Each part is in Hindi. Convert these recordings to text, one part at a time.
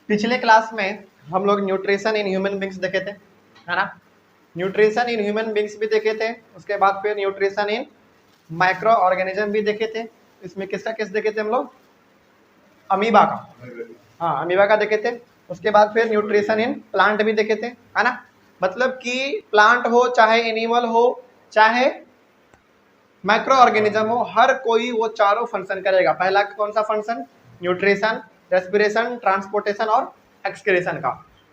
पिछले क्लास में हम लोग न्यूट्रिशन इन ह्यूमन बींग्स देखे थे, है ना। न्यूट्रिशन इन ह्यूमन बींग्स भी देखे थे, उसके बाद फिर न्यूट्रिशन इन माइक्रो ऑर्गेनिज्म भी देखे थे। इसमें किसका किस देखे थे हम लोग? अमीबा का, हाँ अमीबा का देखे थे। उसके बाद फिर न्यूट्रिशन इन प्लांट भी देखे थे, है ना। मतलब कि प्लांट हो चाहे एनिमल हो चाहे माइक्रो ऑर्गेनिज्म हो, हर कोई वो चारों फंक्शन करेगा। पहला कौन सा फंक्शन? न्यूट्रिशन, रेस्पिरेशन, ट्रांसपोर्टेशन और एक्सक्रीशन का।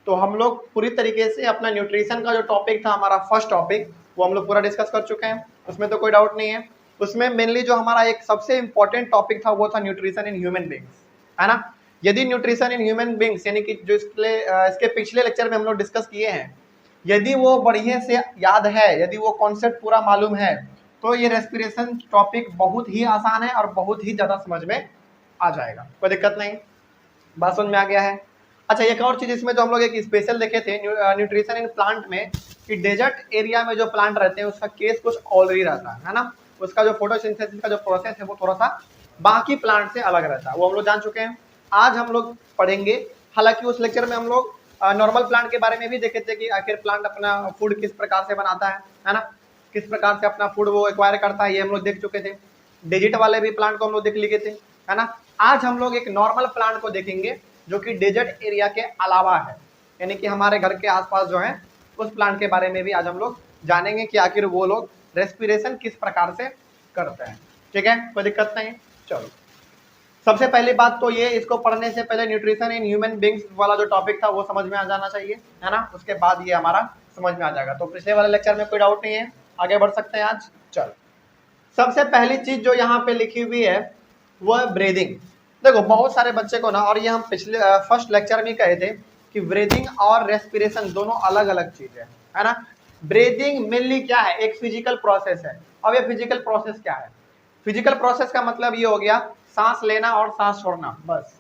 तो हम लोग पूरी तरीके से अपना न्यूट्रिशन का जो टॉपिक था, हमारा फर्स्ट टॉपिक, वो हम लोग पूरा डिस्कस कर चुके हैं, उसमें तो कोई डाउट नहीं है। उसमें मेनली जो हमारा एक सबसे इंपॉर्टेंट टॉपिक था वो था न्यूट्रिशन इन ह्यूमन बींग्स, है ना। यदि न्यूट्रिशन इन ह्यूमन बींग्स यानी कि जो इसके पिछले लेक्चर में हम लोग डिस्कस किए हैं, यदि वो बढ़िया से याद है, यदि वो कॉन्सेप्ट पूरा मालूम है, तो ये रेस्पिरेशन टॉपिक बहुत ही आसान है और बहुत ही ज़्यादा समझ में आ जाएगा, कोई दिक्कत नहीं। बात समझ में आ गया है। अच्छा, एक और चीज़ इसमें जो हम लोग एक स्पेशल देखे थे न्यूट्रिशन इन प्लांट में, कि डेजर्ट एरिया में जो प्लांट रहते हैं उसका केस कुछ ऑलरेडी रहता है ना। उसका जो फोटोसिंथेसिस का जो प्रोसेस है वो थोड़ा सा बाकी प्लांट से अलग रहता है, वो हम लोग जान चुके हैं। आज हम लोग पढ़ेंगे, हालांकि उस लेक्चर में हम लोग नॉर्मल प्लांट के बारे में भी देखे थे कि आखिर प्लांट अपना फूड किस प्रकार से बनाता है ना, किस प्रकार से अपना फूड वो एक्वायर करता है, ये हम लोग देख चुके थे। डेजर्ट वाले भी प्लांट को हम लोग देख लिए थे, है ना। आज हम लोग एक नॉर्मल प्लांट को देखेंगे जो कि डेजर्ट एरिया के अलावा है, यानी कि हमारे घर के आसपास जो है उस प्लांट के बारे में भी आज हम लोग जानेंगे कि आखिर वो लोग रेस्पिरेशन किस प्रकार से करते हैं। ठीक है, कोई दिक्कत नहीं। चलो, सबसे पहली बात तो ये, इसको पढ़ने से पहले न्यूट्रिशन इन ह्यूमन बींग्स वाला जो टॉपिक था वो समझ में आ जाना चाहिए, है ना। उसके बाद ये हमारा समझ में आ जाएगा। तो पिछले वाले लेक्चर में कोई डाउट नहीं है, आगे बढ़ सकते हैं आज। चलो, सबसे पहली चीज जो यहाँ पे लिखी हुई है वो है ब्रीदिंग। देखो बहुत सारे बच्चे को ना, और ये हम पिछले फर्स्ट लेक्चर में कहे थे कि ब्रीदिंग और रेस्पिरेशन दोनों अलग अलग चीज है ना। ब्रीदिंग मेनली क्या है? एक फिजिकल प्रोसेस है। अब ये फिजिकल प्रोसेस क्या है? फिजिकल प्रोसेस का मतलब ये हो गया सांस लेना और सांस छोड़ना, बस।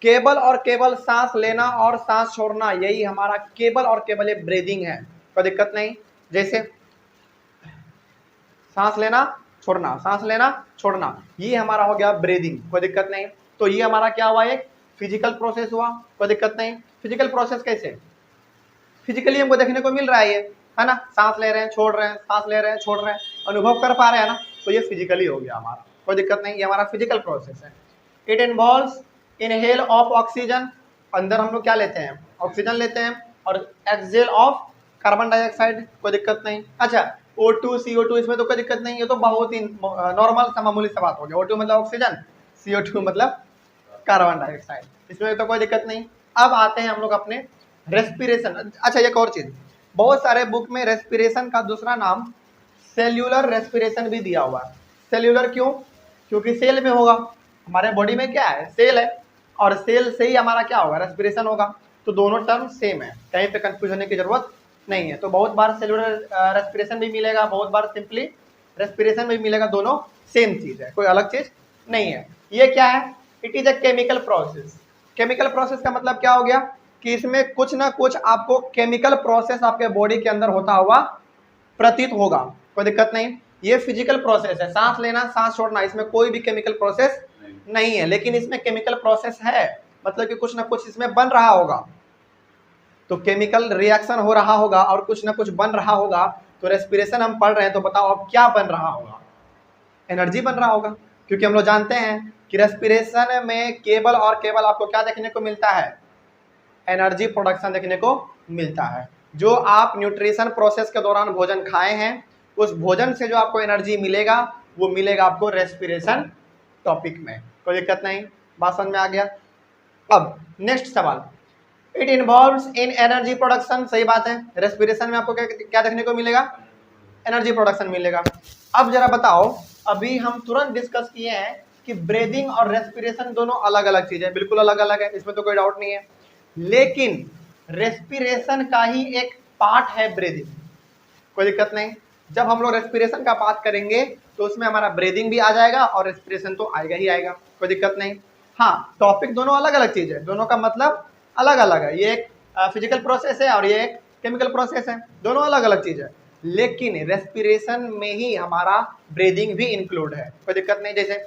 केवल और केवल सांस लेना और सांस छोड़ना, यही हमारा केवल और केवल ये ब्रीदिंग है, कोई दिक्कत नहीं। जैसे सांस लेना छोड़ना, सांस लेना छोड़ना, ये हमारा हो गया ब्रीदिंग, कोई दिक्कत नहीं। तो ये हमारा क्या हुआ? एक फिजिकल प्रोसेस हुआ, कोई दिक्कत नहीं। फिजिकल प्रोसेस कैसे? फिजिकली हमको देखने को मिल रहा है ये, है ना। सांस ले रहे हैं छोड़ रहे हैं, सांस ले रहे हैं छोड़ रहे हैं, अनुभव कर पा रहे हैं ना, तो ये फिजिकली हो गया हमारा, कोई दिक्कत नहीं। ये हमारा फिजिकल प्रोसेस है। It involves inhale of oxygen, अंदर हम लोग क्या लेते हैं? ऑक्सीजन लेते हैं, और एक्सहेल ऑफ कार्बन डाइऑक्साइड, कोई दिक्कत नहीं। अच्छा, O2 CO2, इसमें तो कोई दिक्कत नहीं, ये तो बहुत ही नॉर्मल सा मामूली सा बात हो गया। O2 मतलब ऑक्सीजन, CO2 मतलब कार्बन डाइऑक्साइड, इसमें तो कोई दिक्कत नहीं। अब आते हैं हम लोग अपने रेस्पिरेशन। अच्छा, एक और चीज, बहुत सारे बुक में रेस्पिरेशन का दूसरा नाम सेल्यूलर रेस्पिरेशन भी दिया हुआ है। सेल्यूलर क्यों? क्योंकि सेल में होगा, हमारे बॉडी में क्या है? सेल है, और सेल से ही हमारा क्या होगा? रेस्पिरेशन होगा। तो दोनों टर्म सेम है, कहीं पे कंफ्यूज होने की जरूरत नहीं है। तो बहुत बार सेल्यूलर रेस्पिरेशन भी मिलेगा, बहुत बार सिंपली रेस्पिरेशन भी मिलेगा, दोनों सेम चीज है, कोई अलग चीज नहीं है। ये क्या है? It is a chemical process. Chemical process का मतलब क्या हो गया? कि इसमें कुछ ना कुछ आपको केमिकल प्रोसेस आपके बॉडी के अंदर होता हुआ प्रतीत होगा, कोई दिक्कत नहीं। ये फिजिकल प्रोसेस है, सांस लेना सांस छोड़ना, इसमें कोई भी केमिकल प्रोसेस नहीं है, लेकिन इसमें केमिकल प्रोसेस है, मतलब कि कुछ ना कुछ इसमें बन रहा होगा। तो केमिकल रिएक्शन हो रहा होगा और कुछ ना कुछ बन रहा होगा। तो रेस्पिरेशन हम पढ़ रहे हैं, तो बताओ अब क्या बन रहा होगा? एनर्जी बन रहा होगा, क्योंकि हम लोग जानते हैं कि रेस्पिरेशन में केवल और केवल आपको क्या देखने को मिलता है? एनर्जी प्रोडक्शन देखने को मिलता है। जो आप न्यूट्रिशन प्रोसेस के दौरान भोजन खाए हैं, उस भोजन से जो आपको एनर्जी मिलेगा वो मिलेगा आपको रेस्पिरेशन टॉपिक में, कोई दिक्कत नहीं। बात समझ में आ गया। अब नेक्स्ट सवाल, it involves in energy production, सही बात है। रेस्पिरेशन में आपको क्या देखने को मिलेगा? एनर्जी प्रोडक्शन मिलेगा। अब जरा बताओ, अभी हम तुरंत डिस्कस किए हैं कि ब्रीदिंग और रेस्पिरेशन दोनों अलग अलग चीज है, बिल्कुल अलग अलग है, इसमें तो कोई डाउट नहीं है। लेकिन रेस्पिरेशन का ही एक पार्ट है ब्रीदिंग, कोई दिक्कत नहीं। जब हम लोग रेस्पिरेशन का बात करेंगे तो उसमें हमारा ब्रीदिंग भी आ जाएगा और रेस्पिरेशन तो आएगा ही आएगा, कोई दिक्कत नहीं। हाँ, टॉपिक दोनों अलग अलग चीज है, दोनों का मतलब अलग अलग है। ये एक फिजिकल प्रोसेस है और ये एक केमिकल प्रोसेस है, दोनों अलग अलग चीज है। लेकिन रेस्पिरेशन में ही हमारा ब्रीदिंग भी इंक्लूड है, कोई दिक्कत नहीं। जैसे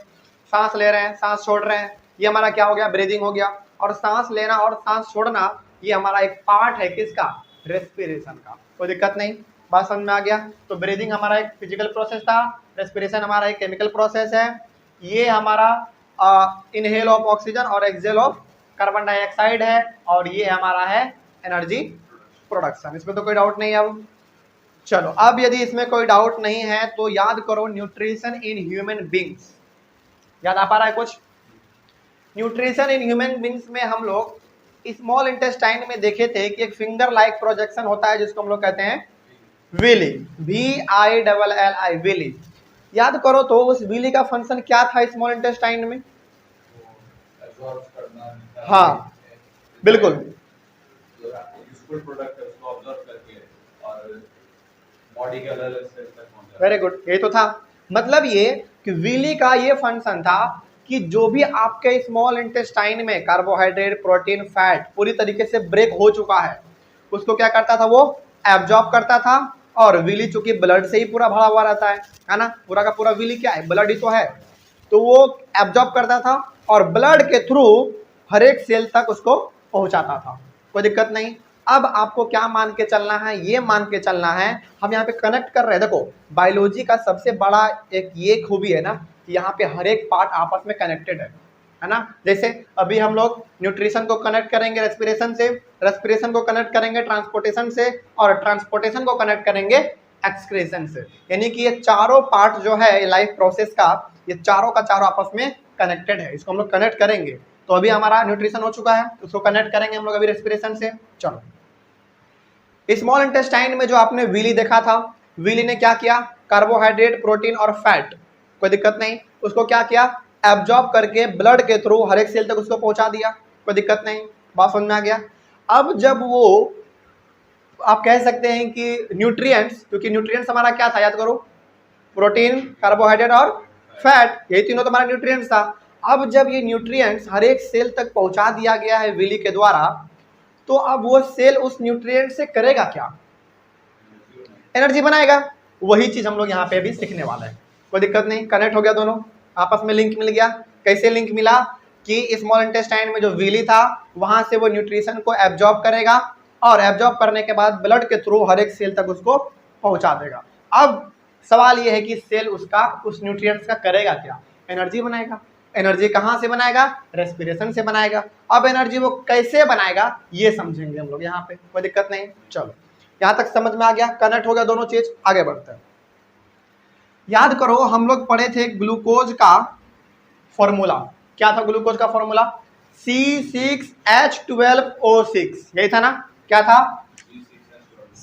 सांस ले रहे हैं सांस छोड़ रहे हैं, ये हमारा क्या हो गया? ब्रीदिंग हो गया। और सांस लेना और सांस छोड़ना ये हमारा एक पार्ट है किसका, रेस्पिरेशन का। कोई दिक्कत नहीं, बात समझ में आ गया। तो ब्रीदिंग हमारा एक फिजिकल प्रोसेस था, रेस्पिरेशन हमारा एक केमिकल प्रोसेस है। ये हमारा इनहेल ऑफ ऑक्सीजन और एक्सहेल ऑफ कार्बन डाइऑक्साइड है, और ये हमारा है एनर्जी प्रोडक्शन। इसमें तो कोई डाउट नहीं है। अब चलो, अब यदि इसमें कोई डाउट नहीं है तो याद करो न्यूट्रिशन इन ह्यूमन बींग्स। याद आ पा रहा है कुछ? न्यूट्रिशन इन ह्यूमन बींग्स में हम लोग स्मॉल इंटेस्टाइन में देखे थे कि एक फिंगर लाइक प्रोजेक्शन होता है जिसको हम लोग कहते हैं विली, VILLI, विली। याद करो तो उस विली का फंक्शन क्या था स्मॉल इंटेस्टाइन में? हाँ बिल्कुल, वेरी गुड, यही तो था। मतलब ये कि विली का ये फंक्शन था कि जो भी आपके स्मॉल इंटेस्टाइन में कार्बोहाइड्रेट, प्रोटीन, फैट पूरी तरीके से ब्रेक हो चुका है, उसको क्या करता था, वो एब्जॉर्ब करता था। और विली चूंकि ब्लड से ही पूरा भरा हुआ रहता है ना, पूरा का पूरा विली क्या है, ब्लड ही तो है, तो वो एब्जॉर्ब करता था और ब्लड के थ्रू हर एक सेल तक उसको पहुंचाता था। कोई दिक्कत नहीं। अब आपको क्या मान के चलना है, ये मान के चलना है, हम यहाँ पे कनेक्ट कर रहे हैं। देखो बायोलॉजी का सबसे बड़ा एक ये खूबी है ना कि यहाँ पे हर एक पार्ट आपस में कनेक्टेड है ना। जैसे अभी हम लोग न्यूट्रिशन को कनेक्ट करेंगे रेस्पिरेशन से, रेस्पिरेशन को कनेक्ट करेंगे ट्रांसपोर्टेशन से, और ट्रांसपोर्टेशन को कनेक्ट करेंगे एक्सक्रीशन से। यानी कि ये चारों पार्ट जो है लाइफ प्रोसेस का, ये चारों का चारों आपस में कनेक्टेड है। इसको हम लोग कनेक्ट करेंगे। तो अभी हमारा न्यूट्रिशन हो चुका है, उसको कनेक्ट करेंगे हम लोग अभी रेस्पिरेशन से। चलो, स्मॉल इंटेस्टाइन में जो आपने विली देखा था, विली ने क्या किया, कार्बोहाइड्रेट, प्रोटीन और फैट, कोई दिक्कत नहीं, उसको क्या किया, एब्जॉर्ब करके ब्लड के थ्रू हर एक सेल तक उसको पहुंचा दिया। कोई दिक्कत नहीं, बात समझ में आ गया। अब जब वो आप कह सकते हैं कि न्यूट्रिएंट्स, क्योंकि न्यूट्रिएंट्स हमारा क्या था, याद करो, प्रोटीन, कार्बोहाइड्रेट और फैट, यही तीनों तो हमारा न्यूट्रिएंट्स था। अब जब ये न्यूट्रिएंट्स हर एक सेल तक पहुंचा दिया गया है विली के द्वारा, तो अब वो सेल उस न्यूट्रिएंट से करेगा क्या, एनर्जी बनाएगा। वही चीज हम लोग यहाँ पे भी सीखने वाले हैं। कोई दिक्कत नहीं, कनेक्ट हो गया, दोनों आपस में लिंक मिल गया। कैसे लिंक मिला कि स्मॉल इंटेस्टाइन में जो विली था वहां से वो न्यूट्रिशन को एब्जॉर्ब करेगा, और एब्जॉर्ब करने के बाद ब्लड के थ्रू हर एक सेल तक उसको पहुंचा देगा। अब सवाल ये है कि सेल उसका उस न्यूट्रिएंट्स का करेगा क्या, एनर्जी बनाएगा। एनर्जी कहाँ से बनाएगा, रेस्पिरेशन से बनाएगा। अब एनर्जी वो कैसे बनाएगा ये समझेंगे हम लोग यहाँ पे, कोई दिक्कत नहीं। चलो, यहाँ तक समझ में आ गया, कनेक्ट हो गया दोनों चीज, आगे बढ़ते हैं। याद करो हम लोग पढ़े थे ग्लूकोज का फॉर्मूला, क्या था ग्लूकोज का फॉर्मूला, C6H12O6, यही था ना, क्या था,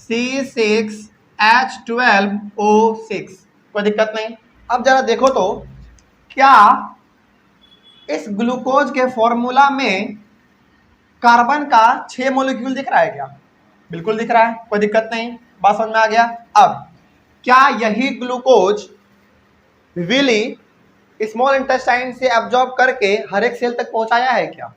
C6H12O6। कोई दिक्कत नहीं। अब जरा देखो तो क्या इस ग्लूकोज के फॉर्मूला में कार्बन का 6 मॉलिक्यूल दिख रहा है क्या, बिल्कुल दिख रहा है, कोई दिक्कत नहीं, बात समझ में आ गया। अब क्या यही ग्लूकोज विली स्मॉल इंटेस्टाइन से एब्जॉर्ब करके हर एक सेल तक पहुंचाया है क्या,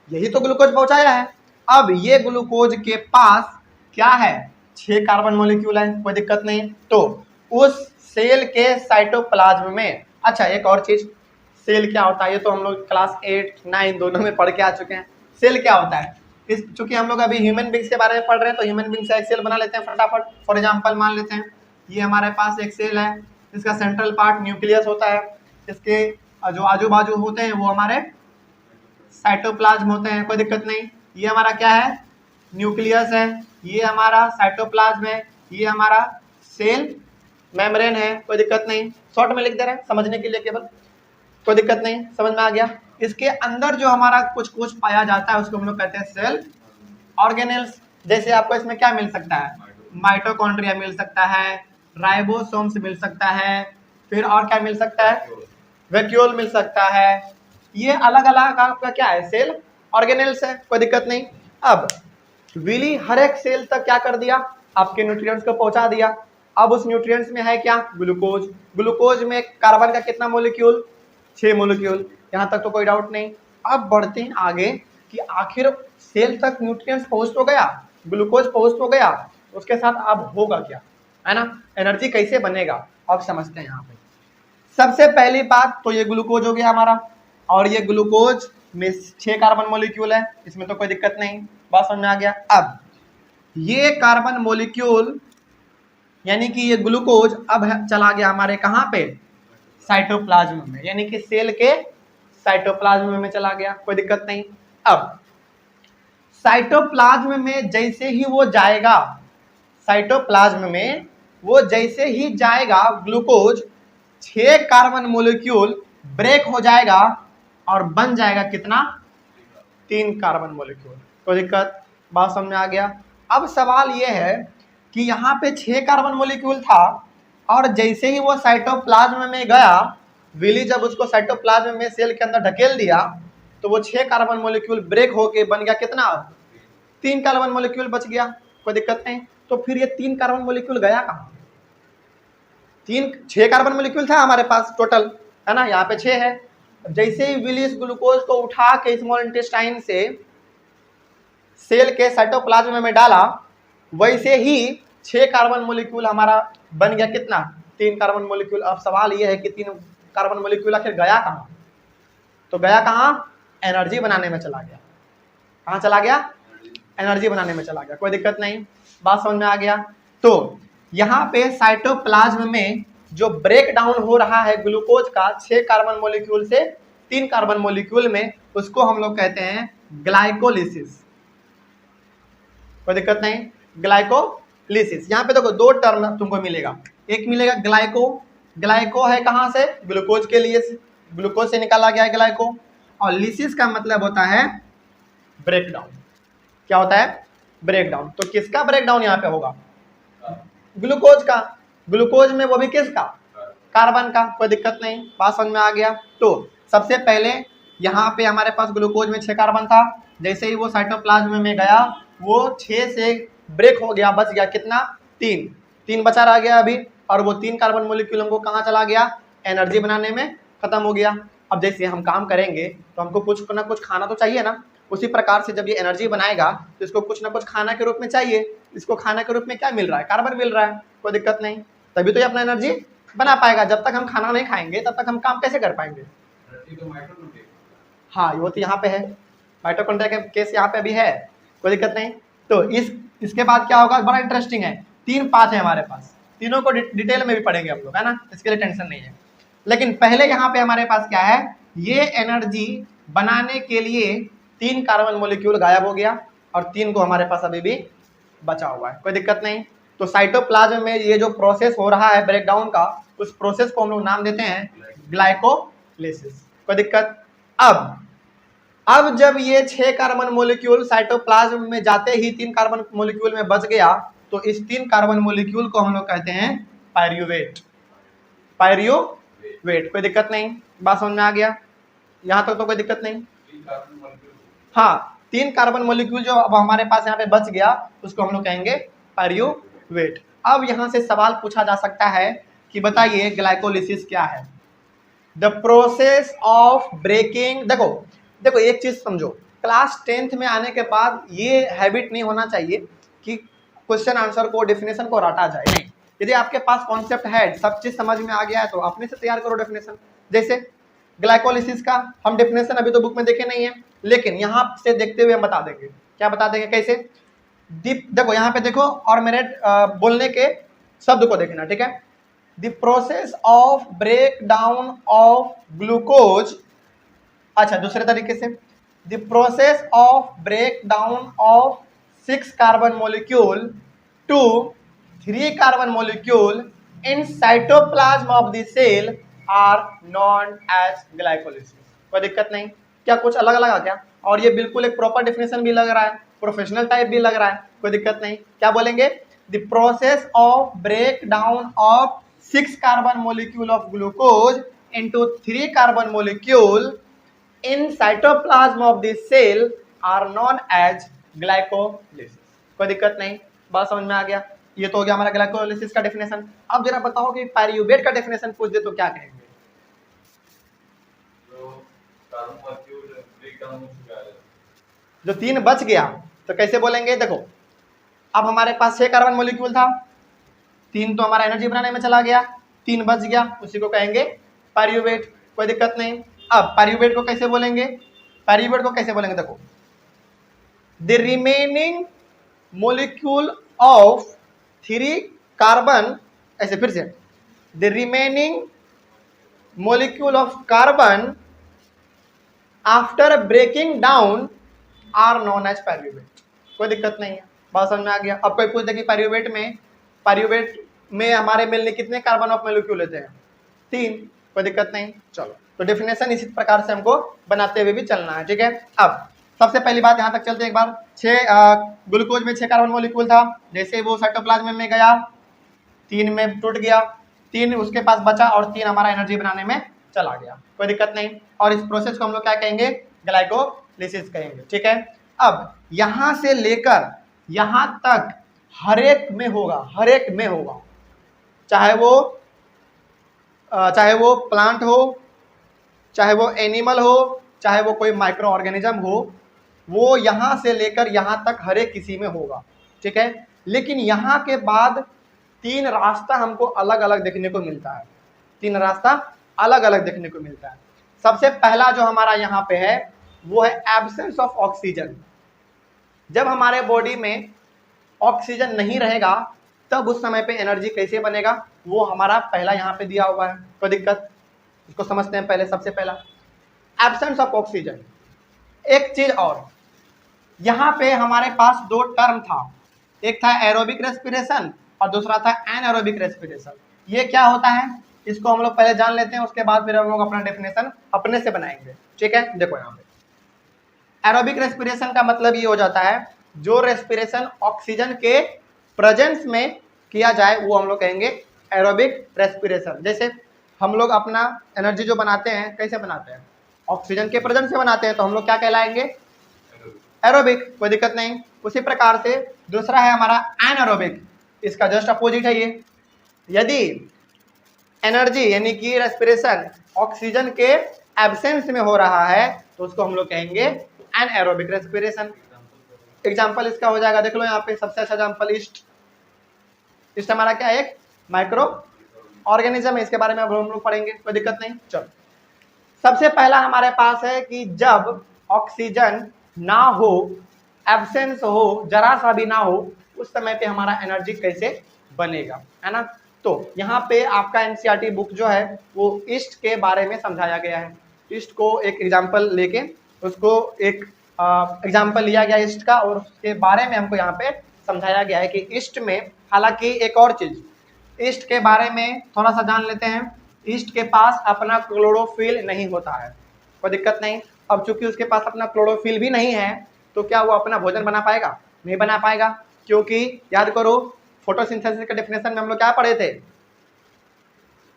यही तो ग्लूकोज पहुंचाया है। अब ये ग्लूकोज के पास क्या है, 6 कार्बन मॉलिक्यूल है, कोई दिक्कत नहीं। तो उस सेल के साइटोप्लाज्म में, अच्छा एक और चीज, सेल क्या होता है ये तो हम लोग क्लास 8, 9 दोनों में पढ़ के आ चुके हैं। सेल क्या होता है, इस चूंकि हम लोग अभी ह्यूमन बींग्स के बारे में पढ़ रहे हैं तो ह्यूमन बींग से एक सेल बना लेते हैं फटाफट। फॉर एग्जांपल मान लेते हैं ये हमारे पास एक सेल है, इसका सेंट्रल पार्ट न्यूक्लियस होता है, इसके जो आजू बाजू होते हैं वो हमारे साइटोप्लाज्म होते हैं, कोई दिक्कत नहीं। ये हमारा क्या है, न्यूक्लियस है, ये हमारा साइटोप्लाज्म है, ये हमारा सेल मेम्ब्रेन है, कोई दिक्कत नहीं। शॉर्ट में लिख दे रहे हैं समझने के लिए केवल, कोई दिक्कत नहीं, समझ में आ गया। इसके अंदर जो हमारा कुछ कुछ पाया जाता है उसको हम लोग कहते हैं सेल ऑर्गेनेल्स। जैसे आपको इसमें क्या मिल सकता है, माइटोकॉन्ड्रिया मिल सकता है, राइबोसोम्स मिल सकता है, फिर और क्या मिल सकता है, वैक्यूल मिल सकता है। ये अलग अलग आपका क्या है, सेल ऑर्गेनेल्स है, कोई दिक्कत नहीं। अब विली हर एक सेल तक क्या कर दिया, आपके न्यूट्रिएंट्स को पहुंचा दिया। अब उस न्यूट्रिएंट्स में है क्या, ग्लूकोज। ग्लूकोज में कार्बन का कितना मॉलिक्यूल, 6 मॉलिक्यूल, यहाँ तक तो कोई डाउट नहीं। अब बढ़ते हैं आगे कि आखिर सेल तक न्यूट्रिएंट्स पहुंच तो गया, ग्लूकोज पहुंच तो गया, उसके साथ अब होगा क्या, है ना, एनर्जी कैसे बनेगा, अब समझते हैं। यहाँ पे सबसे पहली बात तो ये ग्लूकोज हो गया हमारा, और ये ग्लूकोज में 6 कार्बन मॉलिक्यूल है, इसमें तो कोई दिक्कत नहीं, बात समझ में आ गया। अब ये कार्बन मॉलिक्यूल यानी कि ये ग्लूकोज अब चला गया हमारे कहाँ पे, साइटोप्लाज्म में, यानी कि सेल के साइटोप्लाज्म में चला गया, कोई दिक्कत नहीं। अब साइटोप्लाज्म में जैसे ही वो जाएगा, साइटोप्लाज्म में वो जैसे ही जाएगा ग्लूकोज 6 कार्बन मॉलिक्यूल ब्रेक हो जाएगा और बन जाएगा कितना, 3 कार्बन मॉलिक्यूल, कोई दिक्कत, बात समझ में आ गया। अब सवाल ये है कि यहाँ पे 6 कार्बन मॉलिक्यूल था और जैसे ही वो साइटोप्लाज्म में गया, विली जब उसको साइटोप्लाज्म में सेल के अंदर ढकेल दिया तो वो 6 कार्बन मॉलिक्यूल ब्रेक होके बन गया कितना, 3 कार्बन मॉलिक्यूल बच गया, कोई दिक्कत नहीं। तो फिर ये 3 कार्बन मॉलिक्यूल गया कहाँ, 6 कार्बन मॉलिक्यूल था हमारे पास टोटल, है ना, यहाँ पे 6 है। जैसे ही विली इस ग्लूकोज को उठा के स्मॉल इंटेस्टाइन से सेल के साइटोप्लाज्म में डाला, वैसे ही 6 कार्बन मॉलिक्यूल हमारा बन गया कितना, 3 कार्बन मॉलिक्यूल। अब सवाल ये है कि 3 कार्बन मॉलिक्यूल आखिर गया कहाँ, तो गया कहाँ, एनर्जी बनाने में चला गया। कहाँ चला गया, एनर्जी बनाने में चला गया, कोई दिक्कत नहीं, बात समझ में आ गया। तो यहाँ पे साइटोप्लाज्म में जो ब्रेक डाउन हो रहा है ग्लूकोज का 6 कार्बन मॉलिक्यूल से 3 कार्बन मॉलिक्यूल में, उसको हम लोग कहते हैं ग्लाइकोलिसिस, कोई दिक्कत नहीं, ग्लाइकोलिसिस। यहाँ पे देखो 2 टर्म तुमको मिलेगा, एक मिलेगा ग्लाइको, ग्लाइको है कहाँ से, ग्लूकोज के लिए, ग्लूकोज से निकाला गया है ग्लाइको, और लिसिस का मतलब होता है ब्रेकडाउन। क्या होता है, ब्रेकडाउन। तो किसका ब्रेकडाउन यहाँ पे होगा, ग्लूकोज का, ग्लूकोज में वो भी किसका, कार्बन का, कोई दिक्कत नहीं, बात समझ में आ गया। तो सबसे पहले यहाँ पे हमारे पास ग्लूकोज में 6 कार्बन था, जैसे ही वो साइटोप्लाज्म में गया वो 6 से ब्रेक हो गया, बच गया कितना, 3 बचा रह गया अभी, और वो 3 कार्बन मॉलिक्यूल हमको कहाँ चला गया, एनर्जी बनाने में खत्म हो गया। अब जैसे हम काम करेंगे तो हमको कुछ ना कुछ खाना तो चाहिए ना, उसी प्रकार से जब ये एनर्जी बनाएगा तो इसको कुछ ना कुछ खाना के रूप में चाहिए, इसको खाना के रूप में क्या मिल रहा है, कार्बन मिल रहा है, कोई दिक्कत नहीं, तभी तो ये अपना एनर्जी बना पाएगा। जब तक हम खाना नहीं खाएंगे तब तक हम काम कैसे कर पाएंगे। हाँ, वो तो यहाँ पे है, माइटोकॉन्ड्रिया के केस यहाँ पे अभी है, कोई दिक्कत नहीं। तो इसके बाद क्या होगा, बड़ा इंटरेस्टिंग है, 3 पाथ है हमारे पास, तीनों को डिटेल में भी पढ़ेंगे हम लोग, है ना, इसके लिए टेंशन नहीं है। लेकिन पहले यहाँ पे हमारे पास क्या है, ये एनर्जी बनाने के लिए 3 कार्बन मॉलिक्यूल गायब हो गया और 3 को हमारे पास अभी भी बचा हुआ है, कोई दिक्कत नहीं। तो साइटोप्लाज्म में ये जो प्रोसेस हो रहा है ब्रेकडाउन का, उस प्रोसेस को हम लोग नाम देते हैं ग्लाइकोलिसिस, कोई दिक्कत। अब जब ये 6 कार्बन मॉलिक्यूल साइटोप्लाज्म में जाते ही 3 कार्बन मॉलिक्यूल में बच गया, तो इस 3 कार्बन मॉलिक्यूल को हम लोग कहते हैं पायरुवेट, पायरुवेट, कोई दिक्कत नहीं, बात समझ में आ गया, यहाँ तक तो कोई दिक्कत नहीं। हाँ, 3 कार्बन मॉलिक्यूल जो अब हमारे पास यहाँ पे बच गया उसको हम लोग कहेंगे पायरुवेट। अब यहाँ से सवाल पूछा जा सकता है कि बताइए ग्लाइकोलिसिस क्या है, द प्रोसेस ऑफ ब्रेकिंग। देखो एक चीज समझो, क्लास 10th में आने के बाद ये हैबिट नहीं होना चाहिए कि क्वेश्चन आंसर को, डेफिनेशन को रटा जाए, नहीं। यदि आपके पास कॉन्सेप्ट है, सब चीज समझ में आ गया है, तो अपने से तैयार करो डेफिनेशन। जैसे ग्लाइकोलिसिस का हम डेफिनेशन अभी तो बुक में देखे नहीं है, लेकिन यहाँ से देखते हुए हम बता देंगे। क्या बता देंगे, कैसे, देखो यहाँ पे देखो, और मेरे बोलने के शब्द को देखना, ठीक है। The process of break down of glucose, अच्छा दूसरे तरीके से, the process of break down of 6 carbon molecule to 3 carbon molecule in cytoplasm of the cell are known as glycolysis. कोई दिक्कत नहीं, क्या कुछ अलग अलग आ क्या, और ये बिल्कुल एक प्रॉपर डेफिनेशन भी लग रहा है, प्रोफेशनल टाइप भी लग रहा है, कोई दिक्कत नहीं। क्या बोलेंगे, the process of break down of 6 carbon molecule of glucose into 3 carbon molecule in cytoplasm of this cell are known as glycolysis. कोई दिक्कत नहीं, बात समझ में आ गया। ये तो हो गया हमारा ग्लाइकोलिसिस का डेफिनेशन। अब जरा बताओ कि पायरुवेट का डेफिनेशन पूछ दे तो क्या कहेंगे। जो 3 बच गया तो कैसे बोलेंगे, देखो अब हमारे पास 6 कार्बन मॉलिक्यूल था, 3 तो हमारा एनर्जी बनाने में चला गया, 3 बच गया, उसी को कहेंगे पायरुवेट, कोई दिक्कत नहीं। अब पायरुवेट को कैसे बोलेंगे, पायरूवेट को कैसे बोलेंगे, देखो, the remaining molecule of 3 carbon, ऐसे फिर से, the remaining molecule of carbon after breaking down are known as pyruvate. कोई दिक्कत नहीं है, बात समझ में आ गया। अब कोई पूछते कि पायरूवेट में हमारे मिलने कितने कार्बन ऑफ मोलिक्यूल लेते हैं, 3, कोई दिक्कत नहीं। चलो, तो डेफिनेशन इसी प्रकार से हमको बनाते हुए भी चलना है, ठीक है। अब सबसे पहली बात यहाँ तक चलते एक बार, 6 ग्लूकोज में 6 कार्बन मोलिक्यूल था, जैसे वो साइटोप्लाज्म में गया 3 में टूट गया, 3 उसके पास बचा और 3 हमारा एनर्जी बनाने में चला गया, कोई दिक्कत नहीं। और इस प्रोसेस को हम लोग क्या कहेंगे, ग्लाइकोलिसिस कहेंगे, ठीक है। अब यहां से लेकर यहां तक हर एक में होगा, चाहे वो प्लांट हो, चाहे वो एनिमल हो, चाहे वो कोई माइक्रो ऑर्गेनिज्म हो, वो यहां से लेकर यहां तक हर एक किसी में होगा, ठीक है। लेकिन यहां के बाद 3 रास्ता हमको अलग अलग देखने को मिलता है, 3 रास्ता अलग अलग देखने को मिलता है। सबसे पहला जो हमारा यहाँ पे है वो है एब्सेंस ऑफ ऑक्सीजन। जब हमारे बॉडी में ऑक्सीजन नहीं रहेगा तब उस समय पे एनर्जी कैसे बनेगा, वो हमारा पहला यहाँ पे दिया हुआ है, कोई दिक्कत, इसको समझते हैं पहले। सबसे पहला एब्सेंस ऑफ ऑक्सीजन। एक चीज और, यहाँ पे हमारे पास 2 टर्म था, एक था एरोबिक रेस्पिरेशन और दूसरा था एनारोबिक रेस्पिरेशन। ये क्या होता है इसको हम लोग पहले जान लेते हैं, उसके बाद फिर हम लोग अपना डेफिनेशन अपने से बनाएंगे, ठीक है। देखो यहाँ पे एरोबिक रेस्पिरेशन का मतलब ये हो जाता है जो रेस्पिरेशन ऑक्सीजन के प्रेजेंस में किया जाए वो हम लोग कहेंगे एरोबिक रेस्पिरेशन। जैसे हम लोग अपना एनर्जी जो बनाते हैं कैसे बनाते हैं, ऑक्सीजन के प्रेजेंस से बनाते हैं, तो हम लोग क्या कहलाएंगे, एरोबिक, कोई दिक्कत नहीं। उसी प्रकार से दूसरा है हमारा एनारोबिक, इसका जस्ट अपोजिट है ये। यदि एनर्जी यानी कि रेस्पिरेशन ऑक्सीजन के एब्सेंस में हो रहा है तो उसको हम लोग कहेंगे एनएरोबिक रेस्पिरेशन। एग्जांपल इसका हो जाएगा, देख लो यहाँ पे सबसे अच्छा एग्जांपल ईस्ट हमारा क्या है, एक माइक्रो ऑर्गेनिज्म है, इसके बारे में अब हम लोग पढ़ेंगे, कोई दिक्कत नहीं। चलो, सबसे पहला हमारे पास है कि जब ऑक्सीजन ना हो, एब्सेंस हो, जरा सा भी ना हो, उस समय पे हमारा एनर्जी कैसे बनेगा, है ना। तो यहाँ पे आपका एनसीईआरटी बुक जो है वो ईस्ट के बारे में समझाया गया है। ईस्ट को एक एग्जाम्पल लेके उसको एक एग्जाम्पल लिया गया ईस्ट का, और उसके बारे में हमको यहाँ पे समझाया गया है कि ईस्ट में, हालांकि एक और चीज ईस्ट के बारे में थोड़ा सा जान लेते हैं। ईस्ट के पास अपना क्लोरोफिल नहीं होता है, कोई दिक्कत नहीं। अब चूंकि उसके पास अपना क्लोरोफिल भी नहीं है तो क्या वो अपना भोजन बना पाएगा, नहीं बना पाएगा, क्योंकि याद करो फोटोसिंथेसिस के डेफिनेशन में हम लोग क्या पढ़े थे,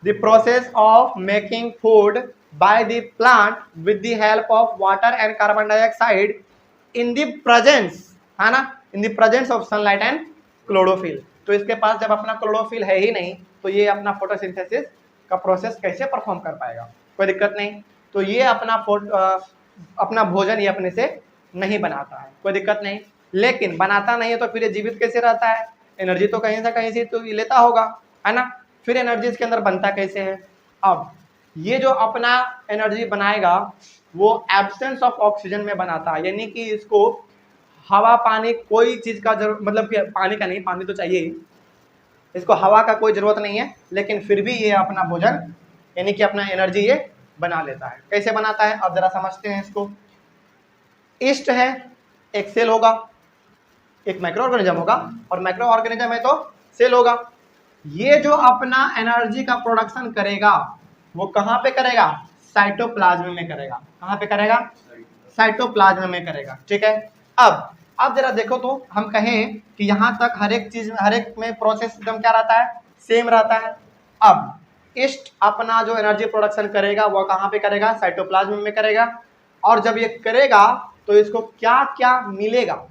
the process of making food by the plant with the help of water and carbon dioxide in the presence, है ना, in the presence of sunlight and chlorophyll. तो इसके पास जब अपना क्लोरोफिल है ही नहीं तो ये अपना फोटोसिंथेसिस का प्रोसेस कैसे परफॉर्म कर पाएगा, कोई दिक्कत नहीं। तो ये अपना भोजन ये अपने से नहीं बनाता है, कोई दिक्कत नहीं। लेकिन बनाता नहीं है तो फिर ये जीवित कैसे रहता है, एनर्जी तो कहीं से तो लेता होगा, है ना। फिर एनर्जी इसके अंदर बनता कैसे है, अब ये जो अपना एनर्जी बनाएगा वो एब्सेंस ऑफ ऑक्सीजन में बनाता है, यानी कि इसको हवा पानी कोई चीज का जरूरत, मतलब कि पानी का नहीं, पानी तो चाहिए ही, इसको हवा का कोई जरूरत नहीं है, लेकिन फिर भी ये अपना भोजन यानी कि अपना एनर्जी ये बना लेता है। कैसे बनाता है अब जरा समझते हैं इसको। ईस्ट है, एक सेल होगा, एक माइक्रो ऑर्गेनिज्म होगा, और माइक्रो ऑर्गेनिज्म है तो सेल होगा। ये जो अपना एनर्जी का प्रोडक्शन करेगा वो कहाँ पे करेगा, साइटोप्लाज्म में करेगा। कहाँ पे करेगा, साइटोप्लाज्म में करेगा, ठीक है। अब जरा देखो तो हम कहें कि यहाँ तक हर एक चीज, हर एक में प्रोसेस एकदम क्या रहता है, सेम रहता है। अब ईस्ट अपना जो एनर्जी प्रोडक्शन करेगा वो कहाँ पे करेगा, साइटोप्लाज्म में करेगा। और जब ये करेगा तो इसको क्या क्या मिलेगा,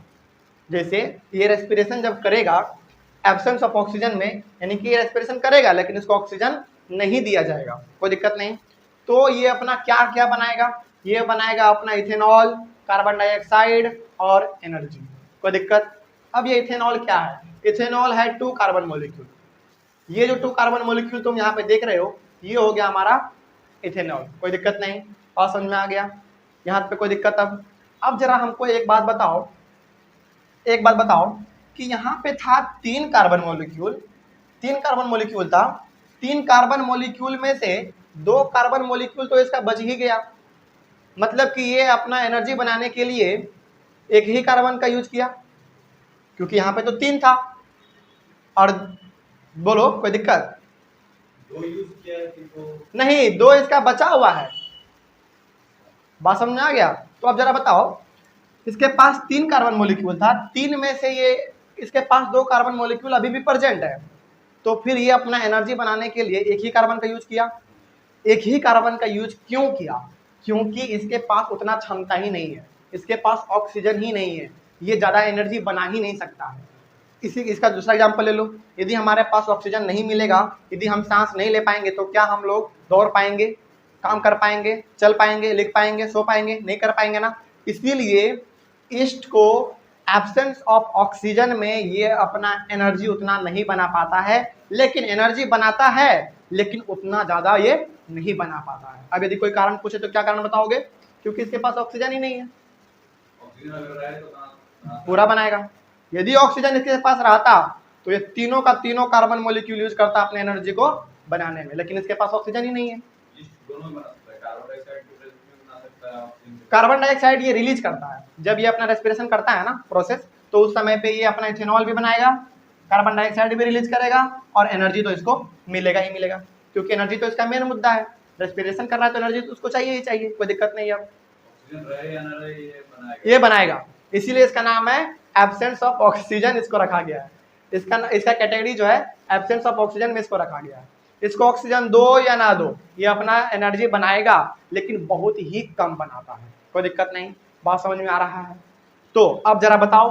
जैसे ये रेस्पिरेशन जब करेगा एब्सेंस ऑफ ऑक्सीजन में, यानी कि ये रेस्पिरेशन करेगा लेकिन इसको ऑक्सीजन नहीं दिया जाएगा, कोई दिक्कत नहीं। तो ये अपना क्या क्या बनाएगा, ये बनाएगा अपना इथेनॉल, कार्बन डाइऑक्साइड और एनर्जी, कोई दिक्कत। अब ये इथेनॉल क्या है, इथेनॉल है 2 कार्बन मोलिक्यूल। ये जो 2 कार्बन मोलिक्यूल तुम यहाँ पे देख रहे हो ये हो गया हमारा इथेनॉल, कोई दिक्कत नहीं, और समझ में आ गया। यहाँ पे कोई दिक्कत? अब जरा हमको एक बात बताओ कि यहाँ पे था 3 कार्बन मॉलिक्यूल था। 3 कार्बन मॉलिक्यूल में से 2 कार्बन मॉलिक्यूल तो इसका बच ही गया, मतलब कि ये अपना एनर्जी बनाने के लिए एक ही कार्बन का यूज किया, क्योंकि यहाँ पे तो 3 था। और बोलो कोई दिक्कत? 2 यूज किया है तो नहीं, 2 इसका बचा हुआ है। बात समझ में आ गया? तो अब जरा बताओ, इसके पास 3 कार्बन मॉलिक्यूल था, 3 में से ये इसके पास 2 कार्बन मॉलिक्यूल अभी भी प्रेजेंट है, तो फिर ये अपना एनर्जी बनाने के लिए एक ही कार्बन का यूज किया। एक ही कार्बन का यूज क्यों किया? क्योंकि इसके पास उतना क्षमता ही नहीं है, इसके पास ऑक्सीजन ही नहीं है, ये ज़्यादा एनर्जी बना ही नहीं सकता है। इसका दूसरा एग्जाम्पल ले लो, यदि हमारे पास ऑक्सीजन नहीं मिलेगा, यदि हम सांस नहीं ले पाएंगे, तो क्या हम लोग दौड़ पाएंगे, काम कर पाएंगे, चल पाएंगे, लिख पाएंगे, सो पाएंगे? नहीं कर पाएंगे ना। इसीलिए ईस्ट को एब्सेंस ऑफ ऑक्सीजन में ये अपना एनर्जी उतना नहीं बना पाता है, लेकिन एनर्जी बनाता है, लेकिन उतना ज़्यादा ये नहीं बना पाता है। अब यदि कोई कारण पूछे तो क्या कारण बताओगे? क्योंकि इसके पास ऑक्सीजन ही नहीं है। ऑक्सीजन अगर रहे तो पूरा बनाएगा। यदि ऑक्सीजन इसके पास रहता तो ये तीनों का तीनों कार्बन मॉलिक्यूल यूज करता अपने एनर्जी को बनाने में, लेकिन इसके पास ऑक्सीजन ही नहीं है। दोनों बना सकता है, कार्बन डाइऑक्साइड को बना सकता है, ऑक्सीजन। कार्बन डाइऑक्साइड ये रिलीज करता है, जब ये अपना रेस्पिरेशन करता है ना प्रोसेस, तो उस समय पे ये अपना इथेनॉल भी बनाएगा, कार्बन डाइऑक्साइड भी रिलीज करेगा, और एनर्जी तो इसको मिलेगा ही मिलेगा, क्योंकि एनर्जी तो इसका मेन मुद्दा है। रेस्पिरेशन कर रहा है तो एनर्जी तो उसको चाहिए ही चाहिए, कोई दिक्कत नहीं है। अब ऑक्सीजन रहे या ना रहे ये बनाएगा, इसीलिए इसका नाम है एब्सेंस ऑफ ऑक्सीजन, इसको रखा गया है। इसका कैटेगरी जो है एब्सेंस ऑफ ऑक्सीजन में इसको रखा गया है। इसको ऑक्सीजन दो या ना दो, ये अपना एनर्जी बनाएगा, लेकिन बहुत ही कम बनाता है। कोई दिक्कत नहीं, बात समझ में आ रहा है? तो अब जरा बताओ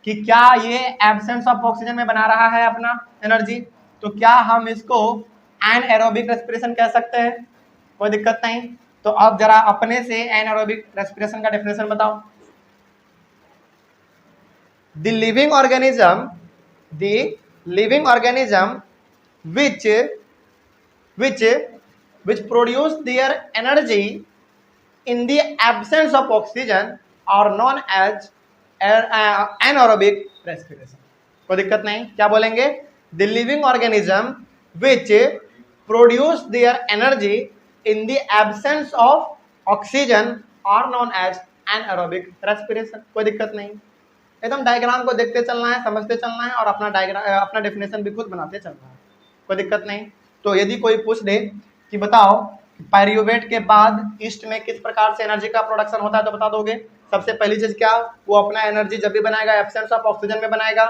कि क्या ये एब्सेंस ऑफ ऑक्सीजन में बना रहा है अपना एनर्जी, तो क्या हम इसको एनएरोबिक रेस्पिरेशन कह सकते हैं? कोई दिक्कत नहीं। तो अब जरा अपने से एनएरोबिक रेस्पिरेशन का डेफिनेशन बताओ। The living organism which produce their energy in the absence of oxygen are known as anaerobic respiration। कोई दिक्कत नहीं, क्या बोलेंगे? The living organism which produce their energy in the absence of oxygen are known as anaerobic respiration। कोई दिक्कत नहीं, एकदम डायग्राम को देखते चलना है, समझते चलना है, और अपना डेफिनेशन भी खुद बनाते चलना है। कोई दिक्कत नहीं। तो यदि कोई पूछ दे कि बताओ पायरुवेट के बाद ईस्ट में किस प्रकार से एनर्जी का प्रोडक्शन होता है, तो बता दोगे? सबसे पहली चीज क्या, वो अपना एनर्जी जब भी बनाएगा एब्सेंस ऑफ ऑक्सीजन में बनाएगा,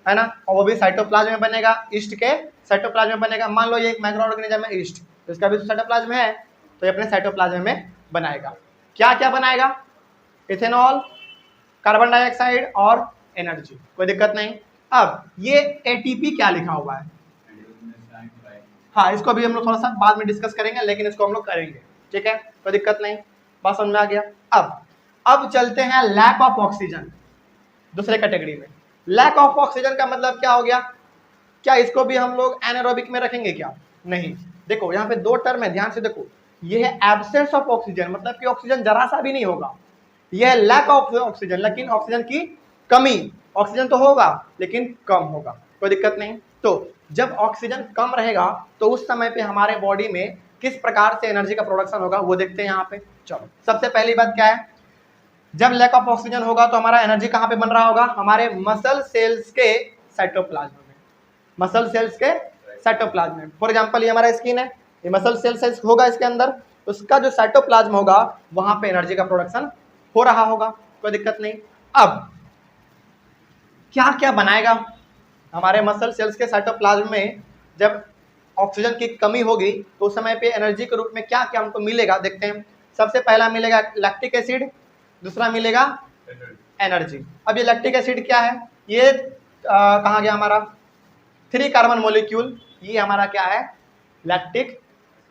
है ना, और वो भी साइटोप्लाज्म में बनेगा, ईस्ट के साइटोप्लाज्म में बनेगा। मान लो ये एक माइक्रो ऑर्गेनिज्म है ईस्ट, तो इसका भी तो साइटोप्लाज्म है, तो ये अपने साइटोप्लाज्म में बनाएगा। क्या क्या बनाएगा? इथेनॉल, कार्बन डाइऑक्साइड और एनर्जी। कोई दिक्कत नहीं। अब ये एटीपी क्या लिखा हुआ है? हाँ, इसको भी हम लोग थोड़ा सा बाद में डिस्कस करेंगे, लेकिन इसको हम लोग करेंगे, ठीक है, कोई दिक्कत नहीं, बात समझ में आ गया। अब चलते हैं लैक ऑफ ऑक्सीजन, दूसरे कैटेगरी में। लैक ऑफ ऑक्सीजन का मतलब क्या हो गया? क्या इसको भी हम लोग एनारोबिक में रखेंगे क्या? नहीं। देखो यहाँ पे 2 टर्म है, ध्यान से देखो। ये है एब्सेंस ऑफ ऑक्सीजन, मतलब कि ऑक्सीजन जरा सा भी नहीं होगा। यह लैक ऑफ ऑक्सीजन, लेकिन ऑक्सीजन की कमी। ऑक्सीजन तो होगा लेकिन कम होगा, कोई दिक्कत नहीं। तो जब ऑक्सीजन कम रहेगा तो उस समय पे हमारे बॉडी में किस प्रकार से एनर्जी का प्रोडक्शन होगा वो देखते हैं यहाँ पे। चलो, सबसे पहली बात क्या है, जब लैक ऑफ ऑक्सीजन होगा तो हमारा एनर्जी कहाँ पे बन रहा होगा? हमारे मसल सेल्स के साइटोप्लाज्म में, मसल सेल्स के साइटोप्लाज्म में। फॉर एग्जांपल ये हमारा स्किन है, ये मसल सेल्स होगा इसके अंदर, उसका जो साइटोप्लाज्म होगा वहां पे एनर्जी का प्रोडक्शन हो रहा होगा, कोई दिक्कत नहीं। अब क्या क्या बनाएगा हमारे मसल सेल्स के साइटोप्लाज्म में? जब ऑक्सीजन की कमी होगी तो उस समय पे एनर्जी के रूप में क्या क्या हमको मिलेगा, देखते हैं। सबसे पहला मिलेगा लैक्टिक एसिड, दूसरा मिलेगा एनर्जी। अब ये लैक्टिक एसिड क्या है? ये कहाँ गया हमारा 3 कार्बन मॉलिक्यूल, ये हमारा क्या है? लैक्टिक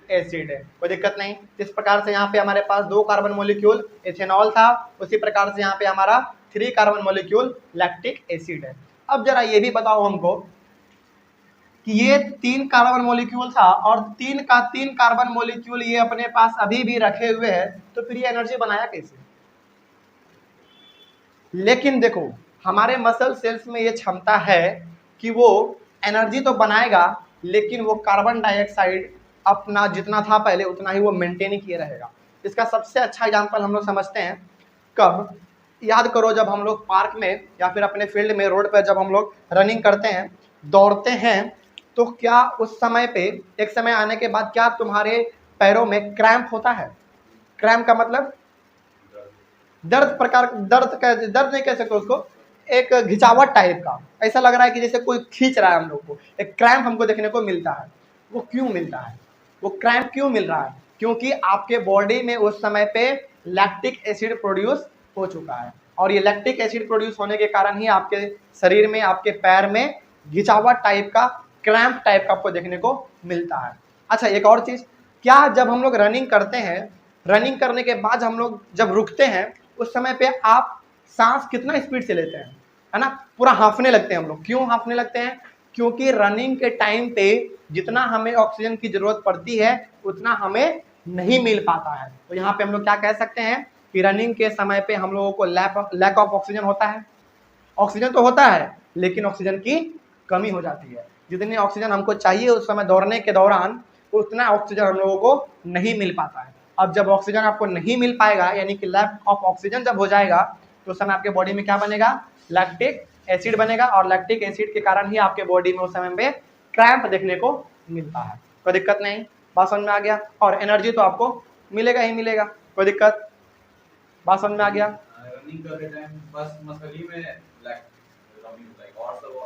एसिड है, कोई दिक्कत नहीं। इस प्रकार से यहाँ पे हमारे पास 2 कार्बन मॉलिक्यूल इथेनॉल था, उसी प्रकार से यहाँ पे हमारा 3 कार्बन मॉलिक्यूल लैक्टिक एसिड है। अब जरा ये भी बताओ हमको कि ये 3 कार्बन मॉलिक्यूल था और 3 का 3 कार्बन मॉलिक्यूल ये अपने पास अभी भी रखे हुए हैं, तो फिर ये एनर्जी बनाया कैसे? लेकिन देखो हमारे मसल सेल्स में ये क्षमता है कि वो एनर्जी तो बनाएगा, लेकिन वो कार्बन डाइऑक्साइड अपना जितना था पहले उतना ही वो मेंटेन ही किए रहेगा। इसका सबसे अच्छा एग्जांपल हम लोग समझते हैं कब, याद करो जब हम लोग पार्क में या फिर अपने फील्ड में रोड पर जब हम लोग रनिंग करते हैं, दौड़ते हैं, तो क्या उस समय पे एक समय आने के बाद क्या तुम्हारे पैरों में क्रैम्प होता है? क्रैम्प का मतलब दर्द नहीं कह सकते उसको, एक घिंचावट टाइप का, ऐसा लग रहा है कि जैसे कोई खींच रहा है हम लोग को, एक क्रैम्प हमको देखने को मिलता है। वो क्यों मिलता है? वो क्रैम्प क्यों मिल रहा है? क्योंकि आपके बॉडी में उस समय पे लैक्टिक एसिड प्रोड्यूस हो चुका है, और ये लैक्टिक एसिड प्रोड्यूस होने के कारण ही आपके शरीर में, आपके पैर में घिंचावट टाइप का, क्रैम्प टाइप का आपको देखने को मिलता है। अच्छा एक और चीज, क्या जब हम लोग रनिंग करते हैं, रनिंग करने के बाद हम लोग जब रुकते हैं, उस समय पे आप सांस कितना स्पीड से लेते हैं, है ना? पूरा हांफने लगते हैं हम लोग। क्यों हांफने लगते हैं? क्योंकि रनिंग के टाइम पे जितना हमें ऑक्सीजन की जरूरत पड़ती है उतना हमें नहीं मिल पाता है। तो यहाँ पे हम लोग क्या कह सकते हैं कि रनिंग के समय पे हम लोगों को लैक ऑफ ऑक्सीजन होता है। ऑक्सीजन तो होता है लेकिन ऑक्सीजन की कमी हो जाती है। जितनी ऑक्सीजन हमको चाहिए उस समय दौड़ने के दौरान, उतना ऑक्सीजन हम लोगों को नहीं मिल पाता है। अब जब ऑक्सीजन आपको नहीं मिल पाएगा, यानी कि लैक ऑफ ऑक्सीजन जब हो जाएगा, तो उस समय आपके बॉडी में क्या बनेगा? लैक्टिक एसिड बनेगा, और लैक्टिक एसिड के कारण ही आपके बॉडी में उस समय में क्रैम्प देखने को मिलता है। कोई दिक्कत नहीं, बात समझ में आ गया? और एनर्जी तो आपको मिलेगा ही मिलेगा, कोई दिक्कत? बात समझ में आ गया? रनिंग करते टाइम बस मसल ही में लैक रनिंग होता है और सब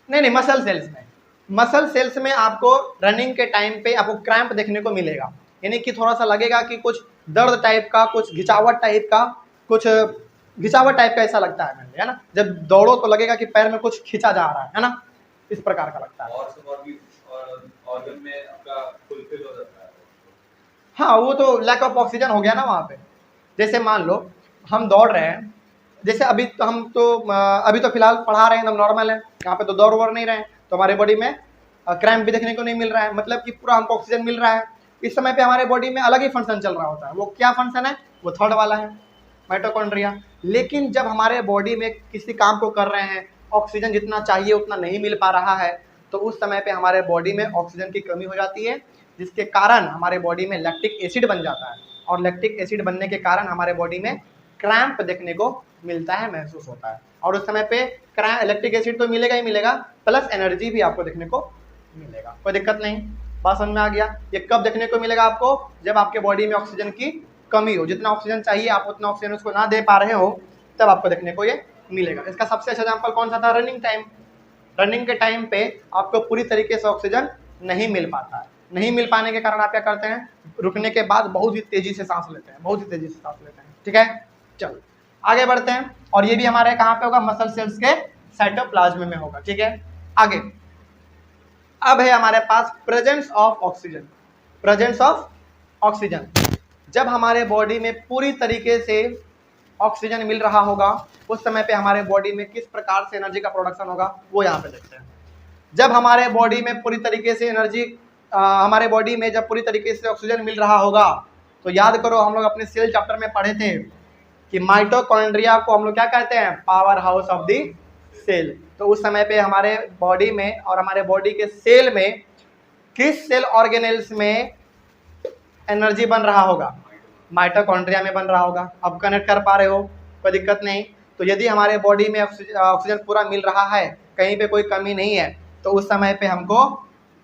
नहीं, मसल सेल्स में, मसल सेल्स में आपको रनिंग के टाइम पे आपको क्रैम्प देखने को मिलेगा, यानी कि थोड़ा सा लगेगा कि कुछ दर्द टाइप का, कुछ घिंचावट टाइप का, कुछ घिंचावट टाइप का ऐसा लगता है, है ना? जब दौड़ो तो लगेगा कि पैर में कुछ खींचा जा रहा है ना? इस प्रकार का लगता है। और सब ऑर्गन में आपका फुलफिल हो जाता है। हाँ, वो तो लैक ऑफ ऑक्सीजन हो गया ना वहाँ पे। जैसे मान लो हम दौड़ रहे हैं, जैसे अभी तो फिलहाल पढ़ा रहे हैं, हम नॉर्मल है, यहाँ पे तो दौड़ वोड़ नहीं रहे हैं, तो हमारे बॉडी में क्रैम्प भी देखने को नहीं मिल रहा है, मतलब कि पूरा हमको ऑक्सीजन मिल रहा है। इस समय पे हमारे बॉडी में अलग ही फंक्शन चल रहा होता है। वो क्या फंक्शन है? वो थर्ड वाला है, माइटोकॉन्ड्रिया। लेकिन जब हमारे बॉडी में किसी काम को कर रहे हैं, ऑक्सीजन जितना चाहिए उतना नहीं मिल पा रहा है, तो उस समय पे हमारे बॉडी में ऑक्सीजन की कमी हो जाती है, जिसके कारण हमारे बॉडी में लैक्टिक एसिड बन जाता है, और लैक्टिक एसिड बनने के कारण हमारे बॉडी में क्रैम्प देखने को मिलता है, महसूस होता है। और उस समय पे लैक्टिक एसिड तो मिलेगा ही मिलेगा, प्लस एनर्जी भी आपको देखने को मिलेगा। कोई दिक्कत नहीं, बात समझ में आ गया? ये कब देखने को मिलेगा आपको? जब आपके बॉडी में ऑक्सीजन की कमी हो, जितना ऑक्सीजन चाहिए आप उतना ऑक्सीजन उसको ना दे पा रहे हो, तब आपको देखने को ये मिलेगा। इसका सबसे अच्छा एग्जाम्पल कौन सा था? Running time. रनिंग के टाइम पे आपको पूरी तरीके से ऑक्सीजन नहीं मिल पाता है। नहीं मिल पाने के कारण आप क्या करते हैं? रुकने के बाद बहुत ही तेजी से सांस लेते हैं, बहुत ही तेजी से सांस लेते हैं। ठीक है, चलो आगे बढ़ते हैं। और ये भी हमारे कहाँ पे होगा? मसल सेल्स के साइटोप्लाज्म में होगा। ठीक है, आगे अब है हमारे पास presence of oxygen. Presence of oxygen, जब हमारे बॉडी में पूरी तरीके से ऑक्सीजन मिल रहा होगा, उस समय पे हमारे बॉडी में किस प्रकार से एनर्जी का प्रोडक्शन होगा, वो यहाँ पे देखते हैं। जब हमारे बॉडी में पूरी तरीके से हमारे बॉडी में जब पूरी तरीके से ऑक्सीजन मिल रहा होगा, तो याद करो हम लोग अपने सेल चैप्टर में पढ़े थे कि माइटोकॉन्ड्रिया को हम लोग क्या कहते हैं? Power house of the cell. तो उस समय पे हमारे बॉडी में और हमारे बॉडी के सेल में किस सेल ऑर्गेनेल्स में एनर्जी बन रहा होगा? माइटोकॉन्ड्रिया में बन रहा होगा। अब कनेक्ट कर पा रहे हो? कोई दिक्कत नहीं। तो यदि हमारे बॉडी में ऑक्सीजन पूरा मिल रहा है, कहीं पे कोई कमी नहीं है, तो उस समय पे हमको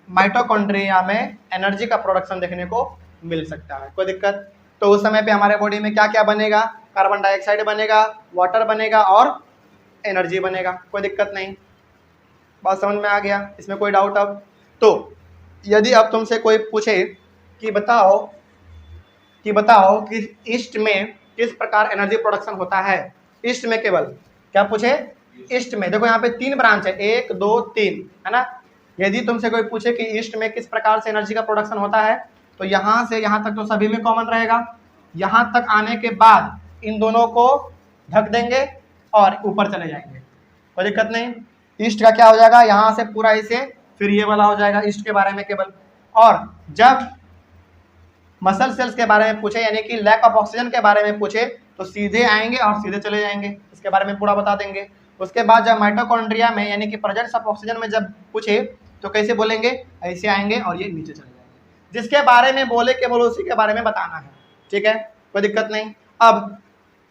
माइटोकॉन्ड्रिया में एनर्जी का प्रोडक्शन देखने को मिल सकता है। कोई दिक्कत? तो उस समय पे हमारे बॉडी में क्या क्या बनेगा? कार्बन डाइऑक्साइड बनेगा, वाटर बनेगा और एनर्जी बनेगा। कोई दिक्कत नहीं, बात समझ में आ गया? इसमें कोई डाउट? अब तो यदि अब तुमसे कोई पूछे कि बताओ कि ईस्ट में किस प्रकार एनर्जी प्रोडक्शन होता है? ईस्ट में केवल क्या पूछे? ईस्ट में देखो यहाँ पे 3 ब्रांच है, 1 2 3, है ना? यदि तुमसे कोई पूछे कि ईस्ट में किस प्रकार से एनर्जी का प्रोडक्शन होता है, तो यहाँ से यहाँ तक तो सभी में कॉमन रहेगा। यहाँ तक आने के बाद इन दोनों को ढक देंगे और ऊपर चले जाएंगे। कोई दिक्कत नहीं। ईस्ट का क्या हो जाएगा? यहाँ से पूरा इसे फिर ये वाला हो जाएगा ईस्ट के बारे में केवल। और जब मसल सेल्स के बारे में पूछे यानी कि लैक ऑफ ऑक्सीजन के बारे में पूछे तो सीधे आएंगे और सीधे चले जाएंगे, इसके बारे में पूरा बता देंगे। उसके बाद जब माइटोकॉन्ड्रिया में यानी कि प्रेजेंस ऑफ ऑक्सीजन में जब पूछे तो कैसे बोलेंगे, ऐसे आएंगे और ये नीचे चले जाएंगे। जिसके बारे में बोले केवल उसी के बारे में बताना है, ठीक है, कोई दिक्कत नहीं। अब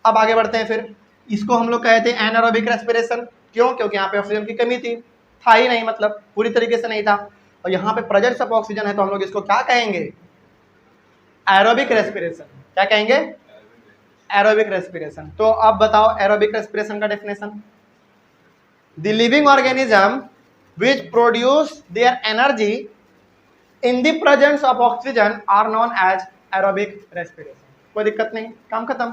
आगे बढ़ते हैं। फिर इसको हम लोग कहे थे एनारोबिक रेस्पिरेशन। क्यों? क्योंकि यहाँ पे ऑक्सीजन की कमी थी, था ही नहीं, मतलब पूरी तरीके से नहीं था। और यहाँ पे प्रेजेंस ऑफ ऑक्सीजन है तो हम लोग इसको क्या कहेंगे, एरोबिक रेस्पिरेशन। क्या कहेंगे, एरोबिक रेस्पिरेशन। तो अब बताओ एरोबिक रेस्पिरेशन का definition. The living organism which produce their energy in the presence of oxygen are known as aerobic respiration। कोई दिक्कत नहीं, काम खत्म।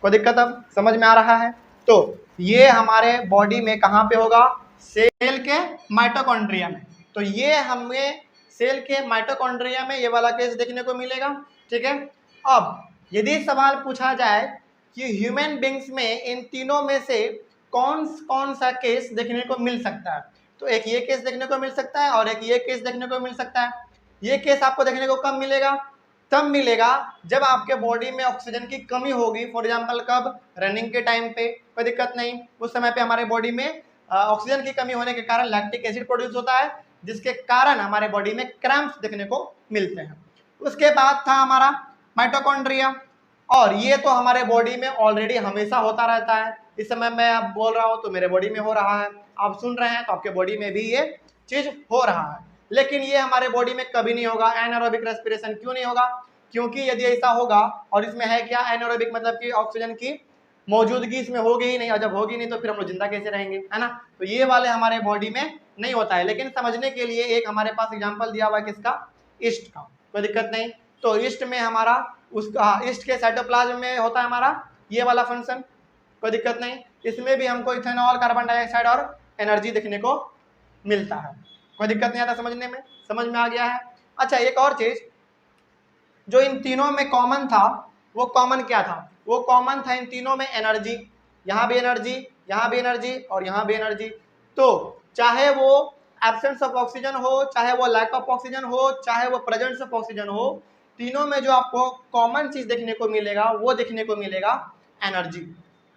कोई दिक्कत अब समझ में आ रहा है? तो ये हमारे बॉडी में कहाँ पे होगा, सेल के माइटोकॉन्ड्रिया में। तो ये हमें सेल के माइटोकॉन्ड्रिया में ये वाला केस देखने को मिलेगा, ठीक है। अब यदि सवाल पूछा जाए कि ह्यूमन बींग्स में इन तीनों में से कौन कौन सा केस देखने को मिल सकता है, तो एक ये केस देखने को मिल सकता है और एक ये केस देखने को मिल सकता है। ये केस आपको देखने को कब मिलेगा, तब मिलेगा जब आपके बॉडी में ऑक्सीजन की कमी होगी। फॉर एग्जांपल कब, रनिंग के टाइम पे, कोई दिक्कत नहीं, उस समय पे हमारे बॉडी में ऑक्सीजन की कमी होने के कारण लैक्टिक एसिड प्रोड्यूस होता है, जिसके कारण हमारे बॉडी में क्रैम्प्स देखने को मिलते हैं। उसके बाद था हमारा माइटोकॉन्ड्रिया, और ये तो हमारे बॉडी में ऑलरेडी हमेशा होता रहता है। इस समय मैं अब बोल रहा हूँ तो मेरे बॉडी में हो रहा है, आप सुन रहे हैं तो आपके बॉडी में भी ये चीज हो रहा है, लेकिन ये हमारे बॉडी में कभी नहीं होगा एनारोबिक रेस्पिरेशन। क्यों नहीं होगा? क्योंकि यदि ऐसा होगा, और इसमें है क्या एनारोबिक, मतलब कि ऑक्सीजन की मौजूदगी इसमें होगी ही नहीं, और जब होगी नहीं तो फिर हम लोग जिंदा कैसे रहेंगे, है ना। तो ये वाले हमारे बॉडी में नहीं होता है। लेकिन समझने के लिए एक हमारे पास एग्जाम्पल दिया हुआ है किसका, ईस्ट का, कोई दिक्कत नहीं। तो ईस्ट में हमारा उसका ईस्ट के साइटोप्लाज्म में होता है हमारा ये वाला फंक्शन, कोई दिक्कत नहीं। इसमें भी हमको इथेनॉल, कार्बन डाइऑक्साइड और एनर्जी देखने को मिलता है, कोई दिक्कत नहीं आता समझने में, समझ में आ गया है। अच्छा, एक और चीज जो इन तीनों में कॉमन था, वो कॉमन क्या था, वो कॉमन था इन तीनों में एनर्जी। यहाँ भी एनर्जी, यहाँ भी एनर्जी और यहाँ भी एनर्जी। तो चाहे वो एब्सेंस ऑफ ऑक्सीजन हो, चाहे वो लैक ऑफ ऑक्सीजन हो, चाहे वो प्रेजेंस ऑफ ऑक्सीजन हो, तीनों में जो आपको कॉमन चीज देखने को मिलेगा वो देखने को मिलेगा एनर्जी।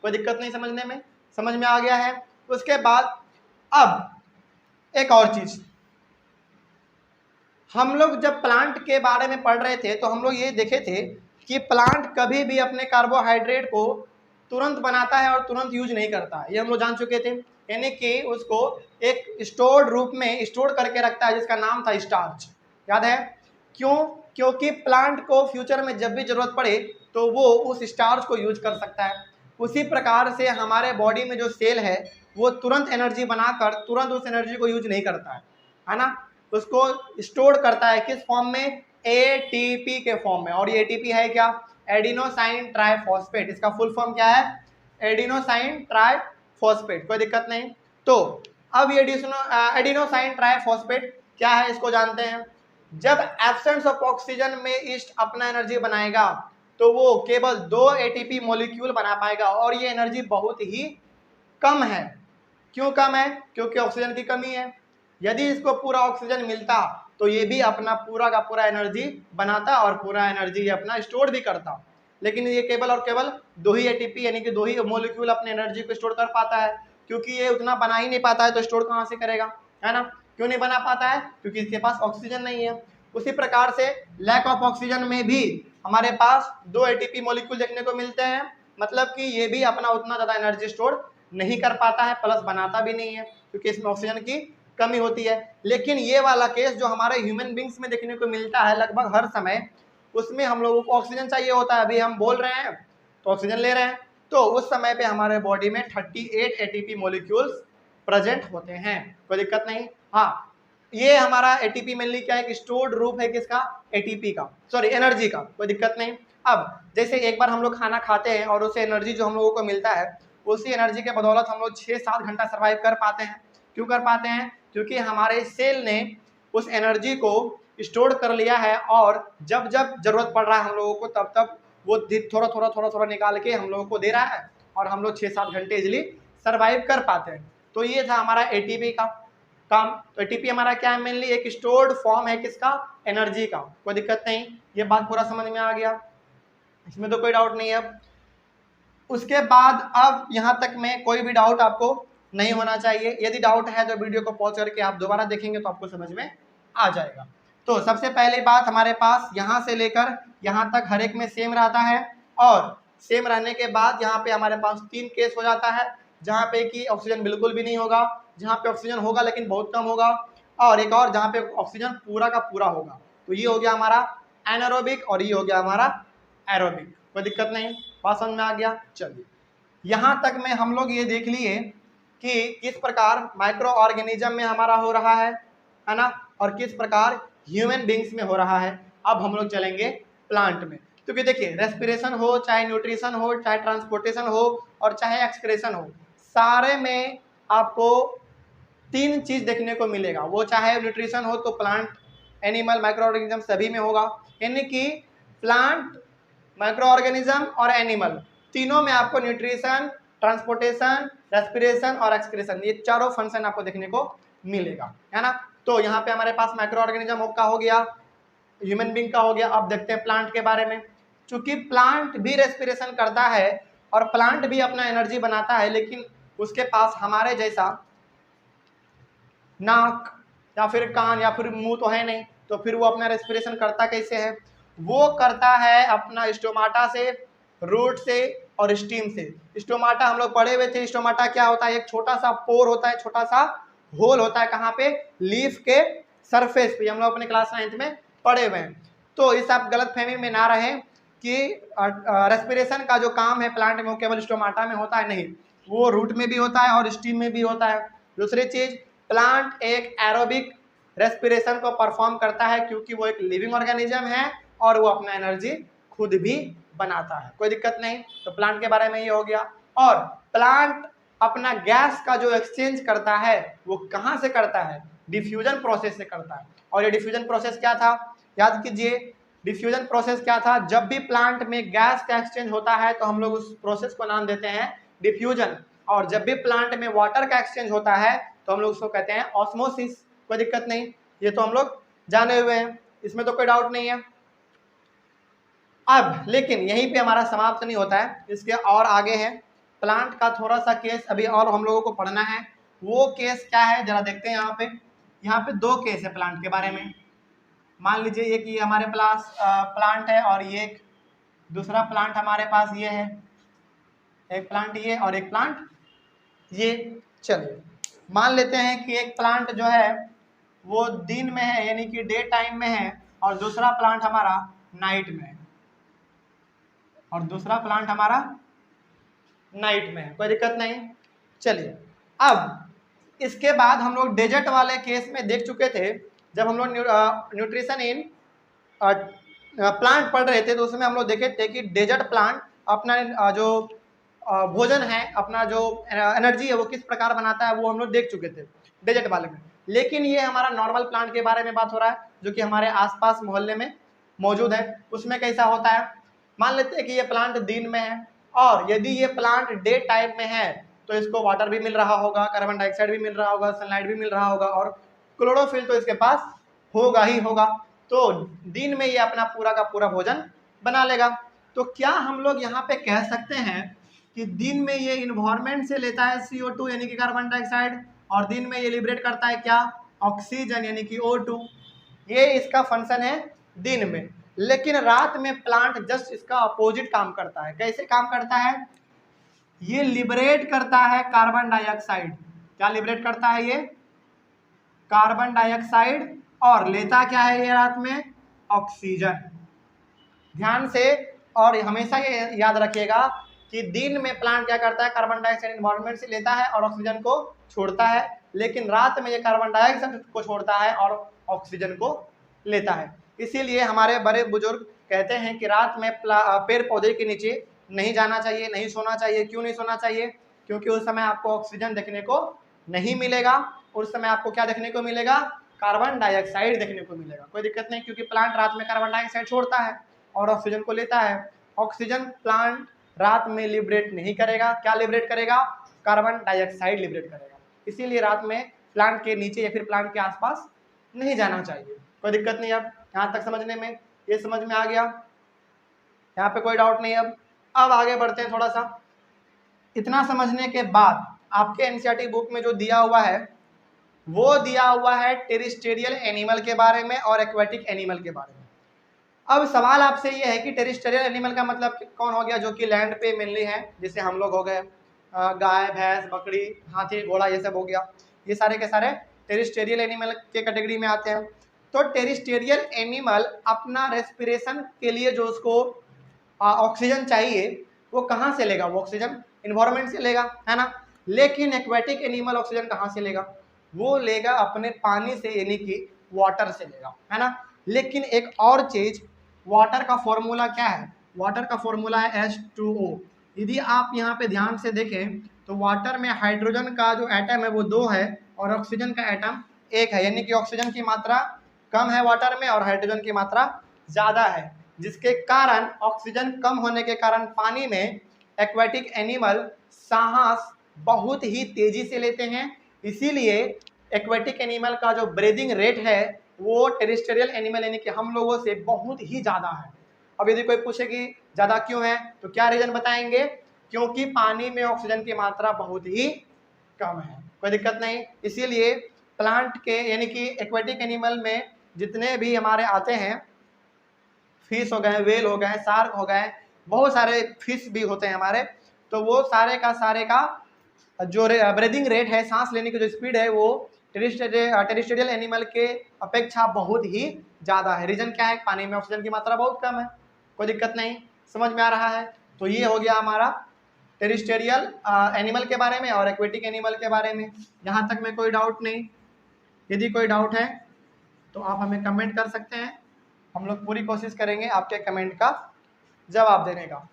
कोई दिक्कत नहीं समझने में, समझ में आ गया है। उसके बाद अब एक और चीज, हम लोग जब प्लांट के बारे में पढ़ रहे थे तो हम लोग ये देखे थे कि प्लांट कभी भी अपने कार्बोहाइड्रेट को तुरंत बनाता है और तुरंत यूज नहीं करता है, ये हम लोग जान चुके थे। यानी कि उसको एक स्टोर्ड रूप में स्टोर करके रखता है जिसका नाम था स्टार्च, याद है? क्यों? क्योंकि प्लांट को फ्यूचर में जब भी जरूरत पड़े तो वो उस स्टार्च को यूज कर सकता है। उसी प्रकार से हमारे बॉडी में जो सेल है वो तुरंत एनर्जी बनाकर तुरंत उस एनर्जी को यूज नहीं करता है ना, उसको स्टोर करता है किस फॉर्म में, एटीपी के फॉर्म में। और ये एटीपी है क्या, एडिनोसाइन ट्राइफॉस्फेट। इसका फुल फॉर्म क्या है, एडिनोसाइन ट्राइफॉस्फेट, कोई दिक्कत नहीं। तो अब ये एडिनोसाइन ट्राइफॉस्फेट क्या है इसको जानते हैं। जब एब्सेंस ऑफ ऑक्सीजन में ईस्ट अपना एनर्जी बनाएगा तो वो केवल 2 एटीपी मॉलिक्यूल बना पाएगा, और ये एनर्जी बहुत ही कम है। क्यों कम है? क्योंकि ऑक्सीजन की कमी है। यदि इसको पूरा ऑक्सीजन मिलता तो ये भी अपना पूरा का पूरा एनर्जी बनाता और पूरा एनर्जी अपना स्टोर भी करता, लेकिन ये केवल और केवल 2 ही एटीपी यानी कि 2 ही मॉलिक्यूल अपने एनर्जी को स्टोर कर पाता है। क्योंकि ये उतना बना ही नहीं पाता है तो स्टोर कहाँ से करेगा, है ना। क्यों नहीं बना पाता है? क्योंकि इसके पास ऑक्सीजन नहीं है। उसी प्रकार से लैक ऑफ ऑक्सीजन में भी हमारे पास 2 एटीपी मॉलिक्यूल देखने को मिलते हैं, मतलब कि ये भी अपना उतना ज़्यादा एनर्जी स्टोर नहीं कर पाता है, प्लस बनाता भी नहीं है क्योंकि इसमें ऑक्सीजन की कमी होती है। लेकिन ये वाला केस जो हमारे ह्यूमन बींग्स में देखने को मिलता है लगभग हर समय, उसमें हम लोगों को ऑक्सीजन चाहिए होता है। अभी हम बोल रहे हैं तो ऑक्सीजन ले रहे हैं, तो उस समय पे हमारे बॉडी में 38 एटीपी मॉलिक्यूल्स प्रेजेंट होते हैं, कोई दिक्कत नहीं। हाँ, ये हमारा एटीपी मेनली क्या है, एक स्टोर्ड रूप है किसका, एटीपी का, सॉरी एनर्जी का, कोई दिक्कत नहीं। अब जैसे एक बार हम लोग खाना खाते हैं और उसे एनर्जी जो हम लोगों को मिलता है, उसी एनर्जी के बदौलत हम लोग 6-7 घंटा सर्वाइव कर पाते हैं। क्यों कर पाते हैं? क्योंकि हमारे सेल ने उस एनर्जी को स्टोर कर लिया है, और जब जब जरूरत पड़ रहा है हम लोगों को तब तब वो थोड़ा थोड़ा निकाल के हम लोगों को दे रहा है, और हम लोग 6-7 घंटे इजिली सर्वाइव कर पाते हैं। तो ये था हमारा एटीपी का। कम। तो एटीपी हमारा क्या है, मेनली एक स्टोर्ड फॉर्म है किसका, एनर्जी का। कोई दिक्कत नहीं, ये बात पूरा समझ में आ गया, इसमें तो कोई डाउट नहीं है। अब उसके बाद अब यहाँ तक में कोई भी डाउट आपको नहीं होना चाहिए। यदि डाउट है तो वीडियो को पॉज करके आप दोबारा देखेंगे तो आपको समझ में आ जाएगा। तो सबसे पहली बात, हमारे पास यहाँ से लेकर यहाँ तक हर एक में सेम रहता है, और सेम रहने के बाद यहाँ पे हमारे पास 3 केस हो जाता है, जहाँ पे कि ऑक्सीजन बिल्कुल भी नहीं होगा, जहाँ पे ऑक्सीजन होगा लेकिन बहुत कम होगा, और एक और जहाँ पे ऑक्सीजन पूरा का पूरा होगा। तो ये हो गया हमारा एनारोबिक और ये हो गया हमारा एरोबिक। कोई दिक्कत नहीं, बात समझ में आ गया। चलिए, यहाँ तक में हम लोग ये देख लिए कि किस प्रकार माइक्रो ऑर्गेनिज्म में हमारा हो रहा है ना, और किस प्रकार ह्यूमन बींग्स में हो रहा है। अब हम लोग चलेंगे प्लांट में। क्योंकि देखिए, रेस्पिरेशन हो, चाहे न्यूट्रिशन हो, चाहे ट्रांसपोर्टेशन हो, और चाहे एक्सक्रेशन हो, सारे में आपको 3 चीज देखने को मिलेगा। वो चाहे न्यूट्रिशन हो तो प्लांट, एनिमल, माइक्रो ऑर्गेनिज्म सभी में होगा। यानी कि प्लांट, माइक्रो ऑर्गेनिज्म और एनिमल तीनों में आपको न्यूट्रिशन, ट्रांसपोर्टेशन, रेस्पिरेशन और एक्सक्रेशन, ये चारों फंक्शन आपको देखने को मिलेगा, है ना। तो यहाँ पे हमारे पास माइक्रो ऑर्गेनिज्म का हो गया, ह्यूमन बींग का हो गया। अब देखते हैं प्लांट के बारे में। चूंकि प्लांट भी रेस्पिरेशन करता है और प्लांट भी अपना एनर्जी बनाता है, लेकिन उसके पास हमारे जैसा नाक या फिर कान या फिर मुंह तो है नहीं, तो फिर वो अपना रेस्पिरेशन करता कैसे है, वो करता है अपना स्टोमाटा से, रूट से और स्टीम से। स्टोमाटा हम लोग पढ़े हुए थे, स्टोमाटा क्या होता है, एक छोटा सा पोर होता है, छोटा सा होल होता है, कहाँ पे, लीफ के सरफेस पे, हम लोग अपने क्लास 9th में पढ़े हुए हैं। तो इस आप गलत फहमी में ना रहे कि रेस्पिरेशन का जो काम है प्लांट में वो केवल स्टोमाटा में होता है, नहीं, वो रूट में भी होता है और स्टीम में भी होता है। दूसरी चीज, प्लांट एक एरोबिक रेस्पिरेशन को परफॉर्म करता है, क्योंकि वो एक लिविंग ऑर्गेनिज्म है और वो अपना एनर्जी खुद भी बनाता है। कोई दिक्कत नहीं। तो प्लांट के बारे में ये हो गया। और प्लांट अपना गैस का जो एक्सचेंज करता है वो कहाँ से करता है, डिफ्यूजन प्रोसेस से करता है। और ये डिफ्यूजन प्रोसेस क्या था, याद कीजिए, डिफ्यूजन प्रोसेस क्या था, जब भी प्लांट में गैस का एक्सचेंज होता है तो हम लोग उस प्रोसेस को नाम देते हैं डिफ्यूजन, और जब भी प्लांट में वाटर का एक्सचेंज होता है तो हम लोग उसको कहते हैं ऑस्मोसिस। कोई दिक्कत नहीं, ये तो हम लोग जाने हुए हैं, इसमें तो कोई डाउट नहीं है। अब लेकिन यहीं पे हमारा समाप्त नहीं होता है, इसके और आगे है प्लांट का थोड़ा सा केस अभी और हम लोगों को पढ़ना है। वो केस क्या है जरा देखते हैं। यहाँ पे 2 केस है प्लांट के बारे में। मान लीजिए एक ये हमारे पास प्लांट है और ये एक दूसरा प्लांट हमारे पास ये है, एक प्लांट ये और एक प्लांट ये। चलिए मान लेते हैं कि एक प्लांट जो है वो दिन में है, यानी कि डे टाइम में है, और दूसरा प्लांट हमारा नाइट में है, और दूसरा प्लांट हमारा नाइट में है। कोई दिक्कत नहीं। चलिए, अब इसके बाद हम लोग डेजर्ट वाले केस में देख चुके थे, जब हम लोग न्यूट्रिशन इन प्लांट पढ़ रहे थे तो उसमें हम लोग देखे थे कि डेजर्ट प्लांट अपना जो भोजन है, अपना जो एनर्जी है वो किस प्रकार बनाता है, वो हम लोग देख चुके थे डेजर्ट वाले में। लेकिन ये हमारा नॉर्मल प्लांट के बारे में बात हो रहा है, जो कि हमारे आसपास मोहल्ले में मौजूद है। उसमें कैसा होता है, मान लेते हैं कि ये प्लांट दिन में है, और यदि ये प्लांट डे टाइम में है तो इसको वाटर भी मिल रहा होगा, कार्बन डाइऑक्साइड भी मिल रहा होगा, सनलाइट भी मिल रहा होगा, और क्लोरोफिल तो इसके पास होगा ही होगा। तो दिन में ये अपना पूरा का पूरा भोजन बना लेगा। तो क्या हम लोग यहाँ पे कह सकते हैं कि दिन में ये इन्वायरमेंट से लेता है CO2 यानी कि कार्बन डाइऑक्साइड, और दिन में ये लिबरेट करता है क्या, ऑक्सीजन यानी कि O2। ये इसका फंक्शन है दिन में। लेकिन रात में प्लांट जस्ट इसका अपोजिट काम करता है। कैसे काम करता है, ये लिबरेट करता है कार्बन डाइऑक्साइड। क्या लिबरेट करता है ये, कार्बन डाइऑक्साइड, और लेता क्या है ये रात में, ऑक्सीजन। ध्यान से और हमेशा ये याद रखिएगा कि दिन में प्लांट क्या करता है, कार्बन डाइऑक्साइड एनवायरनमेंट से लेता है और ऑक्सीजन को छोड़ता है, लेकिन रात में ये कार्बन डाइऑक्साइड को छोड़ता है और ऑक्सीजन को लेता है। इसीलिए हमारे बड़े बुजुर्ग कहते हैं कि रात में पेड़ पौधे के नीचे नहीं जाना चाहिए, नहीं सोना चाहिए। क्यों नहीं सोना चाहिए, क्योंकि उस समय आपको ऑक्सीजन देखने को नहीं मिलेगा, उस समय आपको क्या देखने को मिलेगा, कार्बन डाइऑक्साइड देखने को मिलेगा। कोई दिक्कत नहीं, क्योंकि प्लांट रात में कार्बन डाइऑक्साइड छोड़ता है और ऑक्सीजन को लेता है। ऑक्सीजन प्लांट रात में लिबरेट नहीं करेगा। क्या लिबरेट करेगा, कार्बन डाइऑक्साइड लिबरेट करेगा। इसीलिए रात में प्लांट के नीचे या फिर प्लांट के आसपास नहीं जाना चाहिए। कोई दिक्कत नहीं। अब यहाँ तक समझने में, ये समझ में आ गया, यहाँ पे कोई डाउट नहीं। अब आगे बढ़ते हैं थोड़ा सा। इतना समझने के बाद आपके एनसीईआरटी बुक में जो दिया हुआ है वो दिया हुआ है टेरिस्टेरियल एनिमल के बारे में और एक्वेटिक एनिमल के बारे में। अब सवाल आपसे ये है कि टेरिस्टेरियल एनिमल का मतलब कौन हो गया, जो कि लैंड पे मेनली है, जैसे हम लोग हो गए, गाय भैंस बकरी हाथी घोड़ा ये सब हो गया, ये सारे के सारे टेरिस्टेरियल एनिमल के कैटेगरी में आते हैं। तो टेरिस्टेरियल एनिमल अपना रेस्पिरेशन के लिए जो उसको ऑक्सीजन चाहिए वो कहाँ से लेगा, वो ऑक्सीजन इन्वायरमेंट से लेगा, है ना। लेकिन एक्वेटिक एनिमल ऑक्सीजन कहाँ से लेगा, वो लेगा अपने पानी से, यानी कि वाटर से लेगा, है ना। लेकिन एक और चीज, वाटर का फॉर्मूला क्या है, वाटर का फॉर्मूला है H2O। यदि आप यहाँ पे ध्यान से देखें तो वाटर में हाइड्रोजन का जो एटम है वो 2 है और ऑक्सीजन का एटम 1 है, यानी कि ऑक्सीजन की मात्रा कम है वाटर में और हाइड्रोजन की मात्रा ज़्यादा है, जिसके कारण ऑक्सीजन कम होने के कारण पानी में एक्वेटिक एनिमल सांस बहुत ही तेजी से लेते हैं। इसीलिए एक्वेटिक एनिमल का जो ब्रीदिंग रेट है वो टेरिस्टेरियल एनिमल यानी कि हम लोगों से बहुत ही ज़्यादा है। अब यदि कोई पूछे कि ज़्यादा क्यों है तो क्या रीजन बताएंगे, क्योंकि पानी में ऑक्सीजन की मात्रा बहुत ही कम है। कोई दिक्कत नहीं। इसीलिए प्लांट के यानी कि एक्वेटिक एनिमल में जितने भी हमारे आते हैं, फिश हो गए, वेल हो गए, शार्क हो गए, बहुत सारे फिश भी होते हैं हमारे, तो वो सारे का जो ब्रीदिंग रेट है, सांस लेने की जो स्पीड है वो टेरिस्टेरियल एनिमल के अपेक्षा बहुत ही ज़्यादा है। रीजन क्या है, पानी में ऑक्सीजन की मात्रा बहुत कम है। कोई दिक्कत नहीं, समझ में आ रहा है। तो ये हो गया हमारा टेरिस्टेरियल एनिमल के बारे में और एक्वेटिक एनिमल के बारे में। यहाँ तक में कोई डाउट नहीं। यदि कोई डाउट है तो आप हमें कमेंट कर सकते हैं, हम लोग पूरी कोशिश करेंगे आपके कमेंट का जवाब देने का।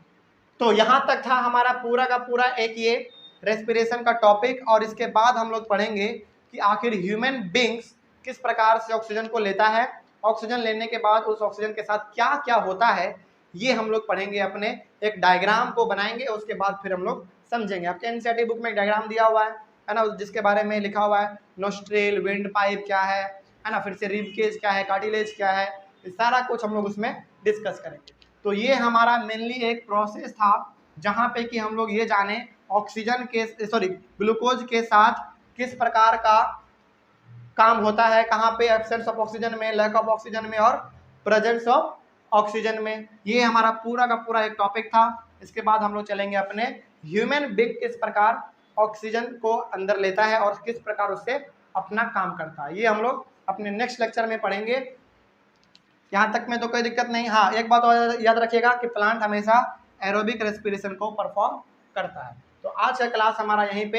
तो यहाँ तक था हमारा पूरा का पूरा एक ये रेस्पिरेशन का टॉपिक, और इसके बाद हम लोग पढ़ेंगे कि आखिर ह्यूमन बींग्स किस प्रकार से ऑक्सीजन को लेता है, ऑक्सीजन लेने के बाद उस ऑक्सीजन के साथ क्या क्या होता है, ये हम लोग पढ़ेंगे। अपने एक डायग्राम को बनाएंगे, उसके बाद फिर हम लोग समझेंगे। आपके एनसीईआरटी बुक में एक डायग्राम दिया हुआ है ना, जिसके बारे में लिखा हुआ है नोस्ट्रेल, विंड पाइप क्या है ना, फिर से रिब केज क्या है, कार्टिलेज क्या है, सारा कुछ हम लोग उसमें डिस्कस करेंगे। तो ये हमारा मेनली एक प्रोसेस था जहाँ पे कि हम लोग ये जाने ऑक्सीजन के ग्लूकोज के साथ किस प्रकार का काम होता है, कहाँ पे एब्सेंस ऑफ ऑक्सीजन में, लैक ऑफ ऑक्सीजन में और प्रेजेंस ऑफ ऑक्सीजन में। ये हमारा पूरा का पूरा एक टॉपिक था। इसके बाद हम लोग चलेंगे अपने ह्यूमन बींग किस प्रकार ऑक्सीजन को अंदर लेता है और किस प्रकार उससे अपना काम करता है, ये हम लोग अपने नेक्स्ट लेक्चर में पढ़ेंगे। यहाँ तक में तो कोई दिक्कत नहीं। हाँ, एक बात और याद रखिएगा कि प्लांट हमेशा एरोबिक रेस्पिरेशन को परफॉर्म करता है। तो आज का क्लास हमारा यहीं पे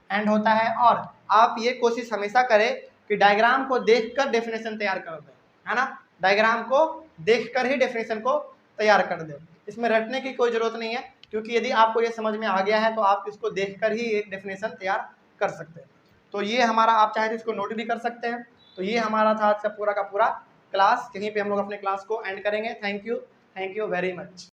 एंड होता है, और आप ये कोशिश हमेशा करें कि डायग्राम को देखकर डेफिनेशन तैयार कर दें, है ना। डायग्राम को देखकर ही डेफिनेशन को तैयार कर दें, इसमें रटने की कोई ज़रूरत नहीं है, क्योंकि यदि आपको ये समझ में आ गया है तो आप इसको देखकर ही एक डेफिनेशन तैयार कर सकते हैं। तो ये हमारा, आप चाहे तो इसको नोट भी कर सकते हैं। तो ये हमारा था आज का पूरा क्लास। यहीं पे हम लोग अपने क्लास को एंड करेंगे। Thank you very much.